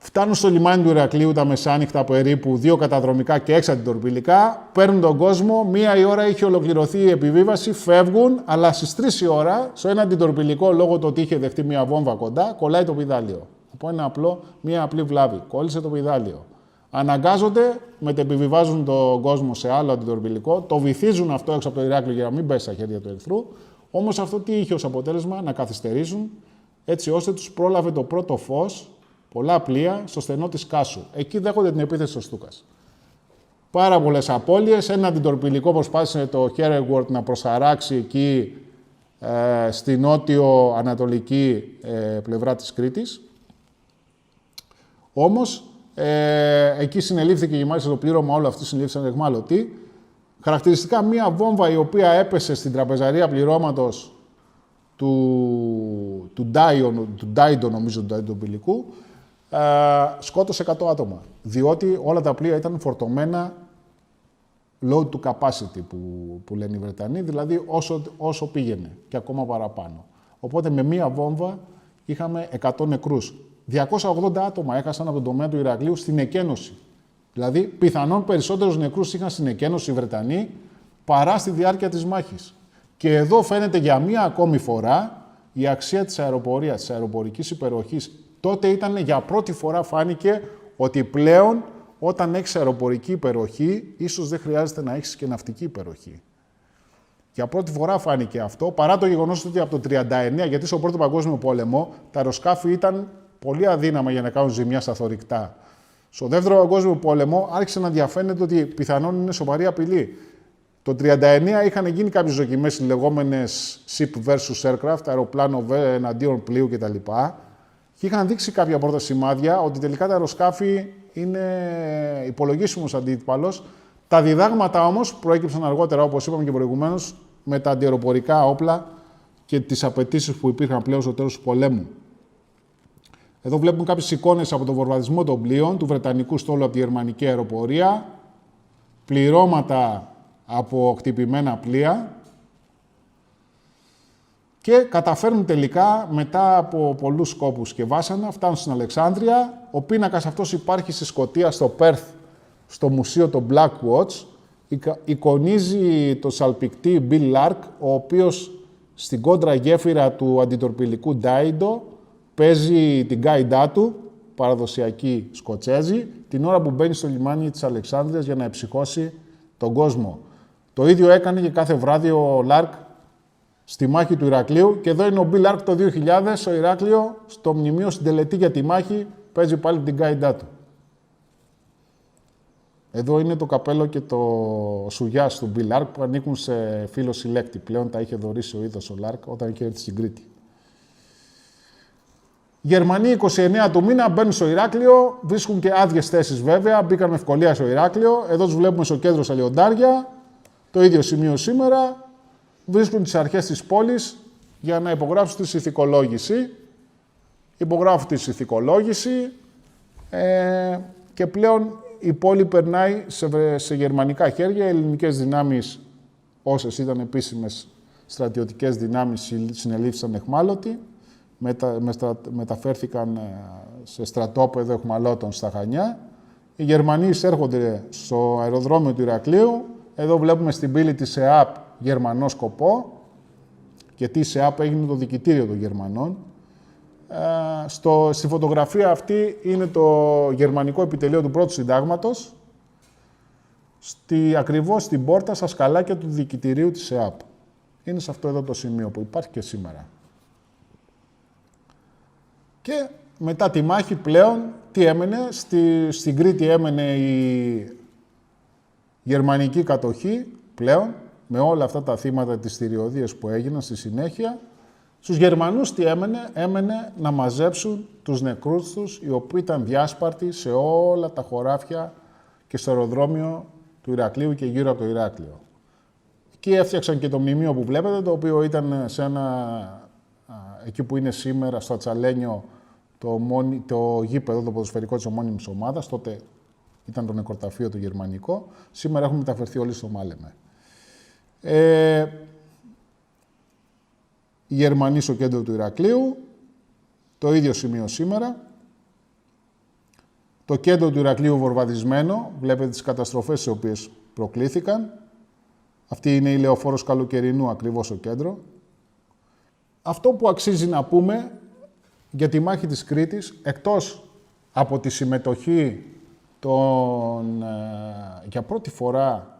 Φτάνουν στο λιμάνι του Ηρακλείου τα μεσάνυχτα περίπου, 2 καταδρομικά και 6 αντιτορπιλικά. Παίρνουν τον κόσμο, 1 η ώρα είχε ολοκληρωθεί η επιβίβαση, φεύγουν, αλλά στις 3 η ώρα, στο ένα αντιτορπιλικό, λόγω του ότι είχε δεχτεί μια βόμβα κοντά, κολλάει το πηδάλιο. Από μια απλή βλάβη. Κόλλησε το πηδάλιο. Αναγκάζονται, μετεπιβιβάζουν τον κόσμο σε άλλο αντιτορπιλικό, το βυθίζουν αυτό έξω από το Ηράκλειο για να μην πέσει στα χέρια του εχθρού. Όμως αυτό τι είχε ως αποτέλεσμα? Να καθυστερήσουν, έτσι ώστε τους πρόλαβε το πρώτο φως, πολλά πλοία, στο στενό της Κάσου. Εκεί δέχονται την επίθεση στο Στούκας. Πάρα πολλές απώλειες. Ένα αντιτορπιλικό προσπάθησε το Hereward να προσαράξει εκεί στη νότιο-ανατολική πλευρά της Κρήτης. Όμως, εκεί συνελήφθηκε και μάλιστα το πλήρωμα όλο αυτού συνελήφθησαν εχμάλωτοι. Χαρακτηριστικά μία βόμβα η οποία έπεσε στην τραπεζαρία πληρώματος του Ντάιντο, νομίζω, του αντιτορπιλικού, σκότωσε 100 άτομα. Διότι όλα τα πλοία ήταν φορτωμένα load to capacity που λένε οι Βρετανοί, δηλαδή όσο πήγαινε και ακόμα παραπάνω. Οπότε με μία βόμβα είχαμε 100 νεκρούς. 280 άτομα έχασαν από τον τομέα του Ηρακλείου στην εκένωση. Δηλαδή, πιθανόν περισσότερους νεκρούς είχαν στην εκένωση οι Βρετανοί παρά στη διάρκεια της μάχης. Και εδώ φαίνεται για μία ακόμη φορά η αξία της αεροπορίας, της αεροπορικής υπεροχής. Τότε για πρώτη φορά φάνηκε ότι πλέον όταν έχεις αεροπορική υπεροχή, ίσως δεν χρειάζεται να έχεις και ναυτική υπεροχή. Για πρώτη φορά φάνηκε αυτό, παρά το γεγονός ότι από το 1939, γιατί στο Πρώτο Παγκόσμιο Πόλεμο, τα αεροσκάφη ήταν πολύ αδύναμα για να κάνουν ζημιά στα θωρηκτά. Στο Δεύτερο Παγκόσμιο Πόλεμο άρχισε να διαφαίνεται ότι πιθανόν είναι σοβαρή απειλή. Το 1939 είχαν γίνει κάποιες δοκιμές, λεγόμενες ship versus aircraft, αεροπλάνο εναντίον πλοίου κτλ. Και είχαν δείξει κάποια πρώτα σημάδια ότι τελικά τα αεροσκάφη είναι υπολογίσιμος αντίπαλος. Τα διδάγματα όμως προέκυψαν αργότερα, όπως είπαμε και προηγουμένως, με τα αντιαεροπορικά όπλα και τις απαιτήσεις που υπήρχαν πλέον στο τέλος του πολέμου. Εδώ βλέπουμε κάποιες εικόνες από τον βομβαρδισμό των πλοίων, του Βρετανικού στόλου από τη γερμανική αεροπορία, πληρώματα από χτυπημένα πλοία και καταφέρνουν τελικά μετά από πολλούς σκόπους και βάσανα, φτάνουν στην Αλεξάνδρεια. Ο πίνακας αυτός υπάρχει στη Σκωτία, στο Πέρθ, στο μουσείο το Black Watch, εικονίζει το σαλπικτή Bill Lark, ο οποίος στην κόντρα γέφυρα του αντιτορπιλικού Ντάιντο παίζει την γκάιντά του, παραδοσιακή Σκοτσέζη, την ώρα που μπαίνει στο λιμάνι της Αλεξάνδρειας για να εψυχώσει τον κόσμο. Το ίδιο έκανε και κάθε βράδυ ο Λάρκ στη μάχη του Ηρακλείου, και εδώ είναι ο Bill Lark το 2000, στο Ηράκλειο, στο μνημείο στην τελετή για τη μάχη, παίζει πάλι την γκάιντά του. Εδώ είναι το καπέλο και το σουγιάς του Bill Lark που ανήκουν σε φίλο συλλέκτη. Πλέον τα είχε δωρήσει ο ίδιος ο Lark όταν είχε έρθει στην Κρήτη. Γερμανοί 29 του μήνα μπαίνουν στο Ηράκλειο, βρίσκουν και άδειες θέσεις βέβαια, μπήκαν με ευκολία στο Ηράκλειο. Εδώ τους βλέπουμε στο κέντρο στα Λιοντάρια, το ίδιο σημείο σήμερα. Βρίσκουν τις αρχές της πόλης για να υπογράψουν τη συνθηκολόγηση. Υπογράφουν τη συνθηκολόγηση και πλέον η πόλη περνάει σε γερμανικά χέρια. Οι ελληνικές δυνάμεις, όσες ήταν επίσημες στρατιωτικές δυνάμεις, συνελήφθησαν εχμάλωτοι, μεταφέρθηκαν σε στρατόπεδο εχμαλώτων στα Χανιά. Οι Γερμανοί εισέρχονται στο αεροδρόμιο του Ηρακλείου. Εδώ βλέπουμε στην πύλη της ΕΑΠ γερμανό σκοπό, γιατί η ΣΕΑΠ έγινε το δικητήριο των Γερμανών. Στη φωτογραφία αυτή είναι το γερμανικό επιτελείο του πρώτου συντάγματος, ακριβώς στην πόρτα, στα σκαλάκια του δικητηρίου της ΣΕΑΠ. Είναι σε αυτό εδώ το σημείο που υπάρχει και σήμερα. Και μετά τη μάχη πλέον, τι έμενε, στην Κρήτη έμενε η γερμανική κατοχή πλέον, με όλα αυτά τα θύματα της θηριωδίας που έγιναν στη συνέχεια. Στους Γερμανούς τι έμενε να μαζέψουν τους νεκρούς τους, οι οποίοι ήταν διάσπαρτοι σε όλα τα χωράφια και στο αεροδρόμιο του Ηρακλείου και γύρω από το Ηράκλειο. Εκεί έφτιαξαν και το μνημείο που βλέπετε, το οποίο ήταν εκεί που είναι σήμερα, στο Ατσαλένιο, το γήπεδο, το ποδοσφαιρικό της ομώνυμης ομάδας. Τότε ήταν το νεκροταφείο το γερμανικό. Σήμερα έχουμε μεταφερθεί όλοι στο Μάλεμε. Οι Γερμανοί στο κέντρο του Ηρακλείου, το ίδιο σημείο σήμερα. Το κέντρο του Ηρακλείου βορβαδισμένο, βλέπετε τις καταστροφές οι οποίες προκλήθηκαν. Αυτή είναι η λεωφόρος Καλοκαιρινού, ακριβώς στο κέντρο. Αυτό που αξίζει να πούμε για τη μάχη της Κρήτης, εκτός από τη συμμετοχή για πρώτη φορά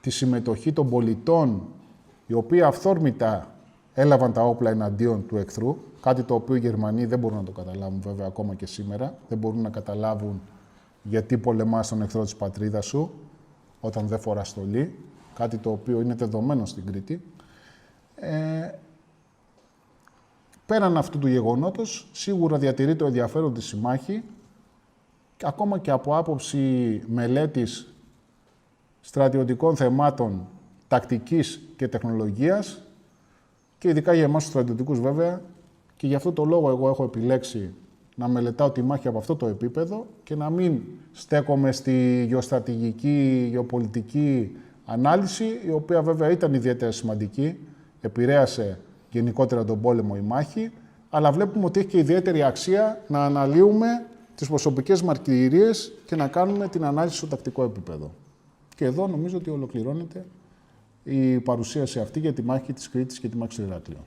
τη συμμετοχή των πολιτών, οι οποίοι αυθόρμητα έλαβαν τα όπλα εναντίον του εχθρού, κάτι το οποίο οι Γερμανοί δεν μπορούν να το καταλάβουν βέβαια ακόμα και σήμερα. Δεν μπορούν να καταλάβουν γιατί πολεμάς τον εχθρό της πατρίδας σου όταν δεν φοράς στολή, κάτι το οποίο είναι δεδομένο στην Κρήτη. Πέραν αυτού του γεγονότος, σίγουρα διατηρεί το ενδιαφέρον της η μάχη, και ακόμα και από άποψη μελέτης στρατιωτικών θεμάτων, τακτικής και τεχνολογίας, και ειδικά για εμάς τους στρατιωτικούς βέβαια, και γι' αυτό το λόγο εγώ έχω επιλέξει να μελετάω τη μάχη από αυτό το επίπεδο και να μην στέκομαι στη γεωστρατηγική, γεωπολιτική ανάλυση, η οποία βέβαια ήταν ιδιαίτερα σημαντική, επηρέασε γενικότερα τον πόλεμο η μάχη, αλλά βλέπουμε ότι έχει και ιδιαίτερη αξία να αναλύουμε τις προσωπικές μαρτυρίες και να κάνουμε την ανάλυση στο τακτικό επίπεδο. Και εδώ νομίζω ότι ολοκληρώνεται η παρουσίαση αυτή για τη μάχη της Κρήτης και τη μάχη του Ηράκλειο.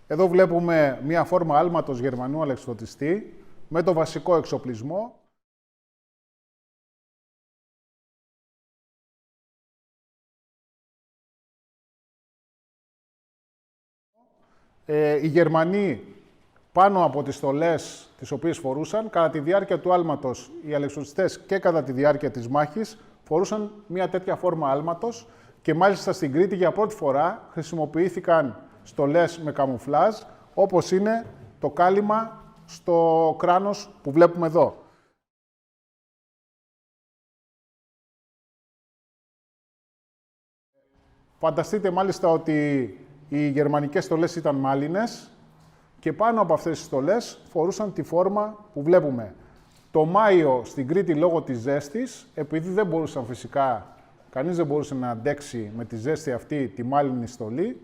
Εδώ βλέπουμε μία φόρμα άλματος Γερμανού αλεξιπτωτιστή με το βασικό εξοπλισμό. Οι Γερμανοί πάνω από τις στολές τις οποίες φορούσαν, κατά τη διάρκεια του άλματος, οι αλεξιπτωτιστές και κατά τη διάρκεια της μάχης φορούσαν μία τέτοια φόρμα άλματος, και μάλιστα στην Κρήτη για πρώτη φορά χρησιμοποιήθηκαν στολές με καμουφλάζ, όπως είναι το κάλυμα στο κράνος που βλέπουμε εδώ. Φανταστείτε μάλιστα ότι οι γερμανικές στολές ήταν μάλινες και πάνω από αυτές τις στολές φορούσαν τη φόρμα που βλέπουμε. Το Μάιο στην Κρήτη, λόγω της ζέστης, επειδή δεν μπορούσαν φυσικά, κανείς δεν μπορούσε να αντέξει με τη ζέστη αυτή τη μάλινη στολή,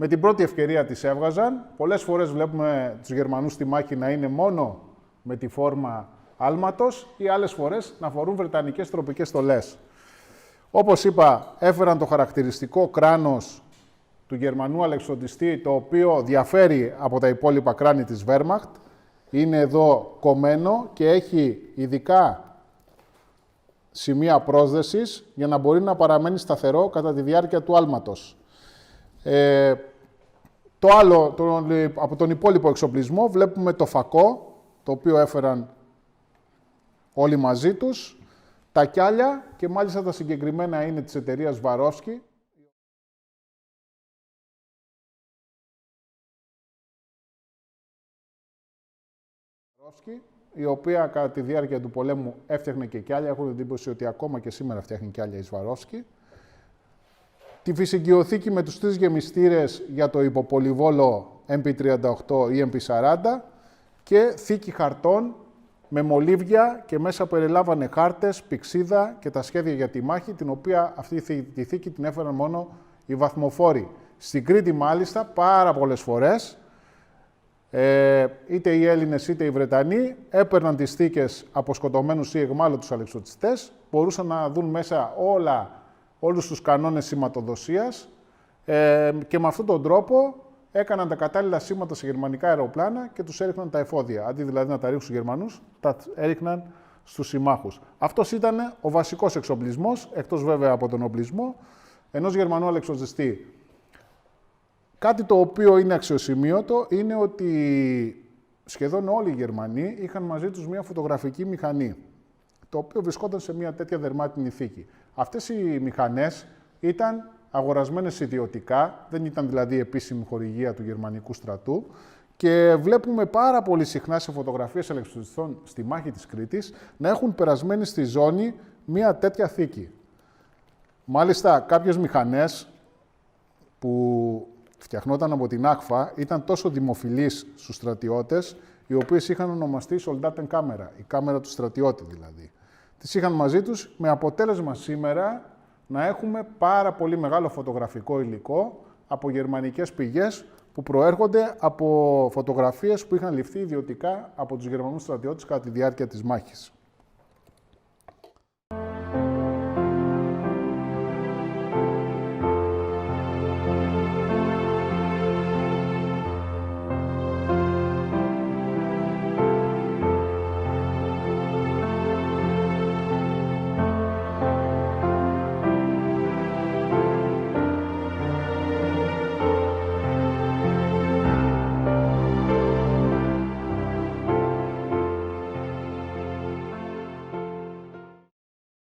Με την πρώτη ευκαιρία τις έβγαζαν. Πολλές φορές βλέπουμε τους Γερμανούς στη μάχη να είναι μόνο με τη φόρμα άλματος ή άλλες φορές να φορούν βρετανικές τροπικές στολές. Όπως είπα, έφεραν το χαρακτηριστικό κράνος του Γερμανού αλεξιοντιστή, το οποίο διαφέρει από τα υπόλοιπα κράνη της Wehrmacht. Είναι εδώ κομμένο και έχει ειδικά σημεία πρόσδεσης για να μπορεί να παραμένει σταθερό κατά τη διάρκεια του άλματος. Το άλλο, από τον υπόλοιπο εξοπλισμό, βλέπουμε το φακό, το οποίο έφεραν όλοι μαζί τους, τα κιάλια και μάλιστα τα συγκεκριμένα είναι της εταιρείας Swarovski, η οποία κατά τη διάρκεια του πολέμου έφτιαχνε και κιάλια. Έχω την εντύπωση ότι ακόμα και σήμερα φτιάχνει κιάλια η Swarovski. Τη φυσικιοθήκη με τους 3 γεμιστήρες για το υποπολιβόλο MP38 ή MP40 και θήκη χαρτών με μολύβια και μέσα περιλάμβανε χάρτες, πυξίδα και τα σχέδια για τη μάχη, την οποία αυτή τη θήκη την έφεραν μόνο οι βαθμοφόροι. Στην Κρήτη μάλιστα πάρα πολλές φορές, είτε οι Έλληνες είτε οι Βρετανοί έπαιρναν τις θήκες από σκοτωμένους ή εγμάλωτους αλεξιωτιστές, μπορούσαν να δουν μέσα όλους τους κανόνες σηματοδοσίας και με αυτόν τον τρόπο έκαναν τα κατάλληλα σήματα σε γερμανικά αεροπλάνα και τους έριχναν τα εφόδια. Αντί δηλαδή να τα ρίχνουν στους Γερμανούς, τα έριχναν στους συμμάχους. Αυτός ήταν ο βασικός εξοπλισμός, εκτός βέβαια από τον οπλισμό, ενός Γερμανού αλεξιωτιστή. Κάτι το οποίο είναι αξιοσημείωτο είναι ότι σχεδόν όλοι οι Γερμανοί είχαν μαζί τους μια φωτογραφική μηχανή, το οποίο βρισκόταν σε μια τέτοια δερμάτινη θήκη. Αυτές οι μηχανές ήταν αγορασμένες ιδιωτικά, δεν ήταν δηλαδή επίσημη χορηγία του γερμανικού στρατού και βλέπουμε πάρα πολύ συχνά σε φωτογραφίες αλεξιωτιστών στη μάχη της Κρήτης να έχουν περασμένη στη ζώνη μια τέτοια θήκη. Μάλιστα, κάποιες μηχανές που φτιαχνόταν από την ΑΚΦΑ ήταν τόσο δημοφιλείς στους στρατιώτες, οι οποίες είχαν ονομαστεί Soldatenkkamera, η κάμερα του στρατιώτη δηλαδή. Τις είχαν μαζί τους με αποτέλεσμα σήμερα να έχουμε πάρα πολύ μεγάλο φωτογραφικό υλικό από γερμανικές πηγές που προέρχονται από φωτογραφίες που είχαν ληφθεί ιδιωτικά από τους Γερμανούς στρατιώτες κατά τη διάρκεια της μάχης.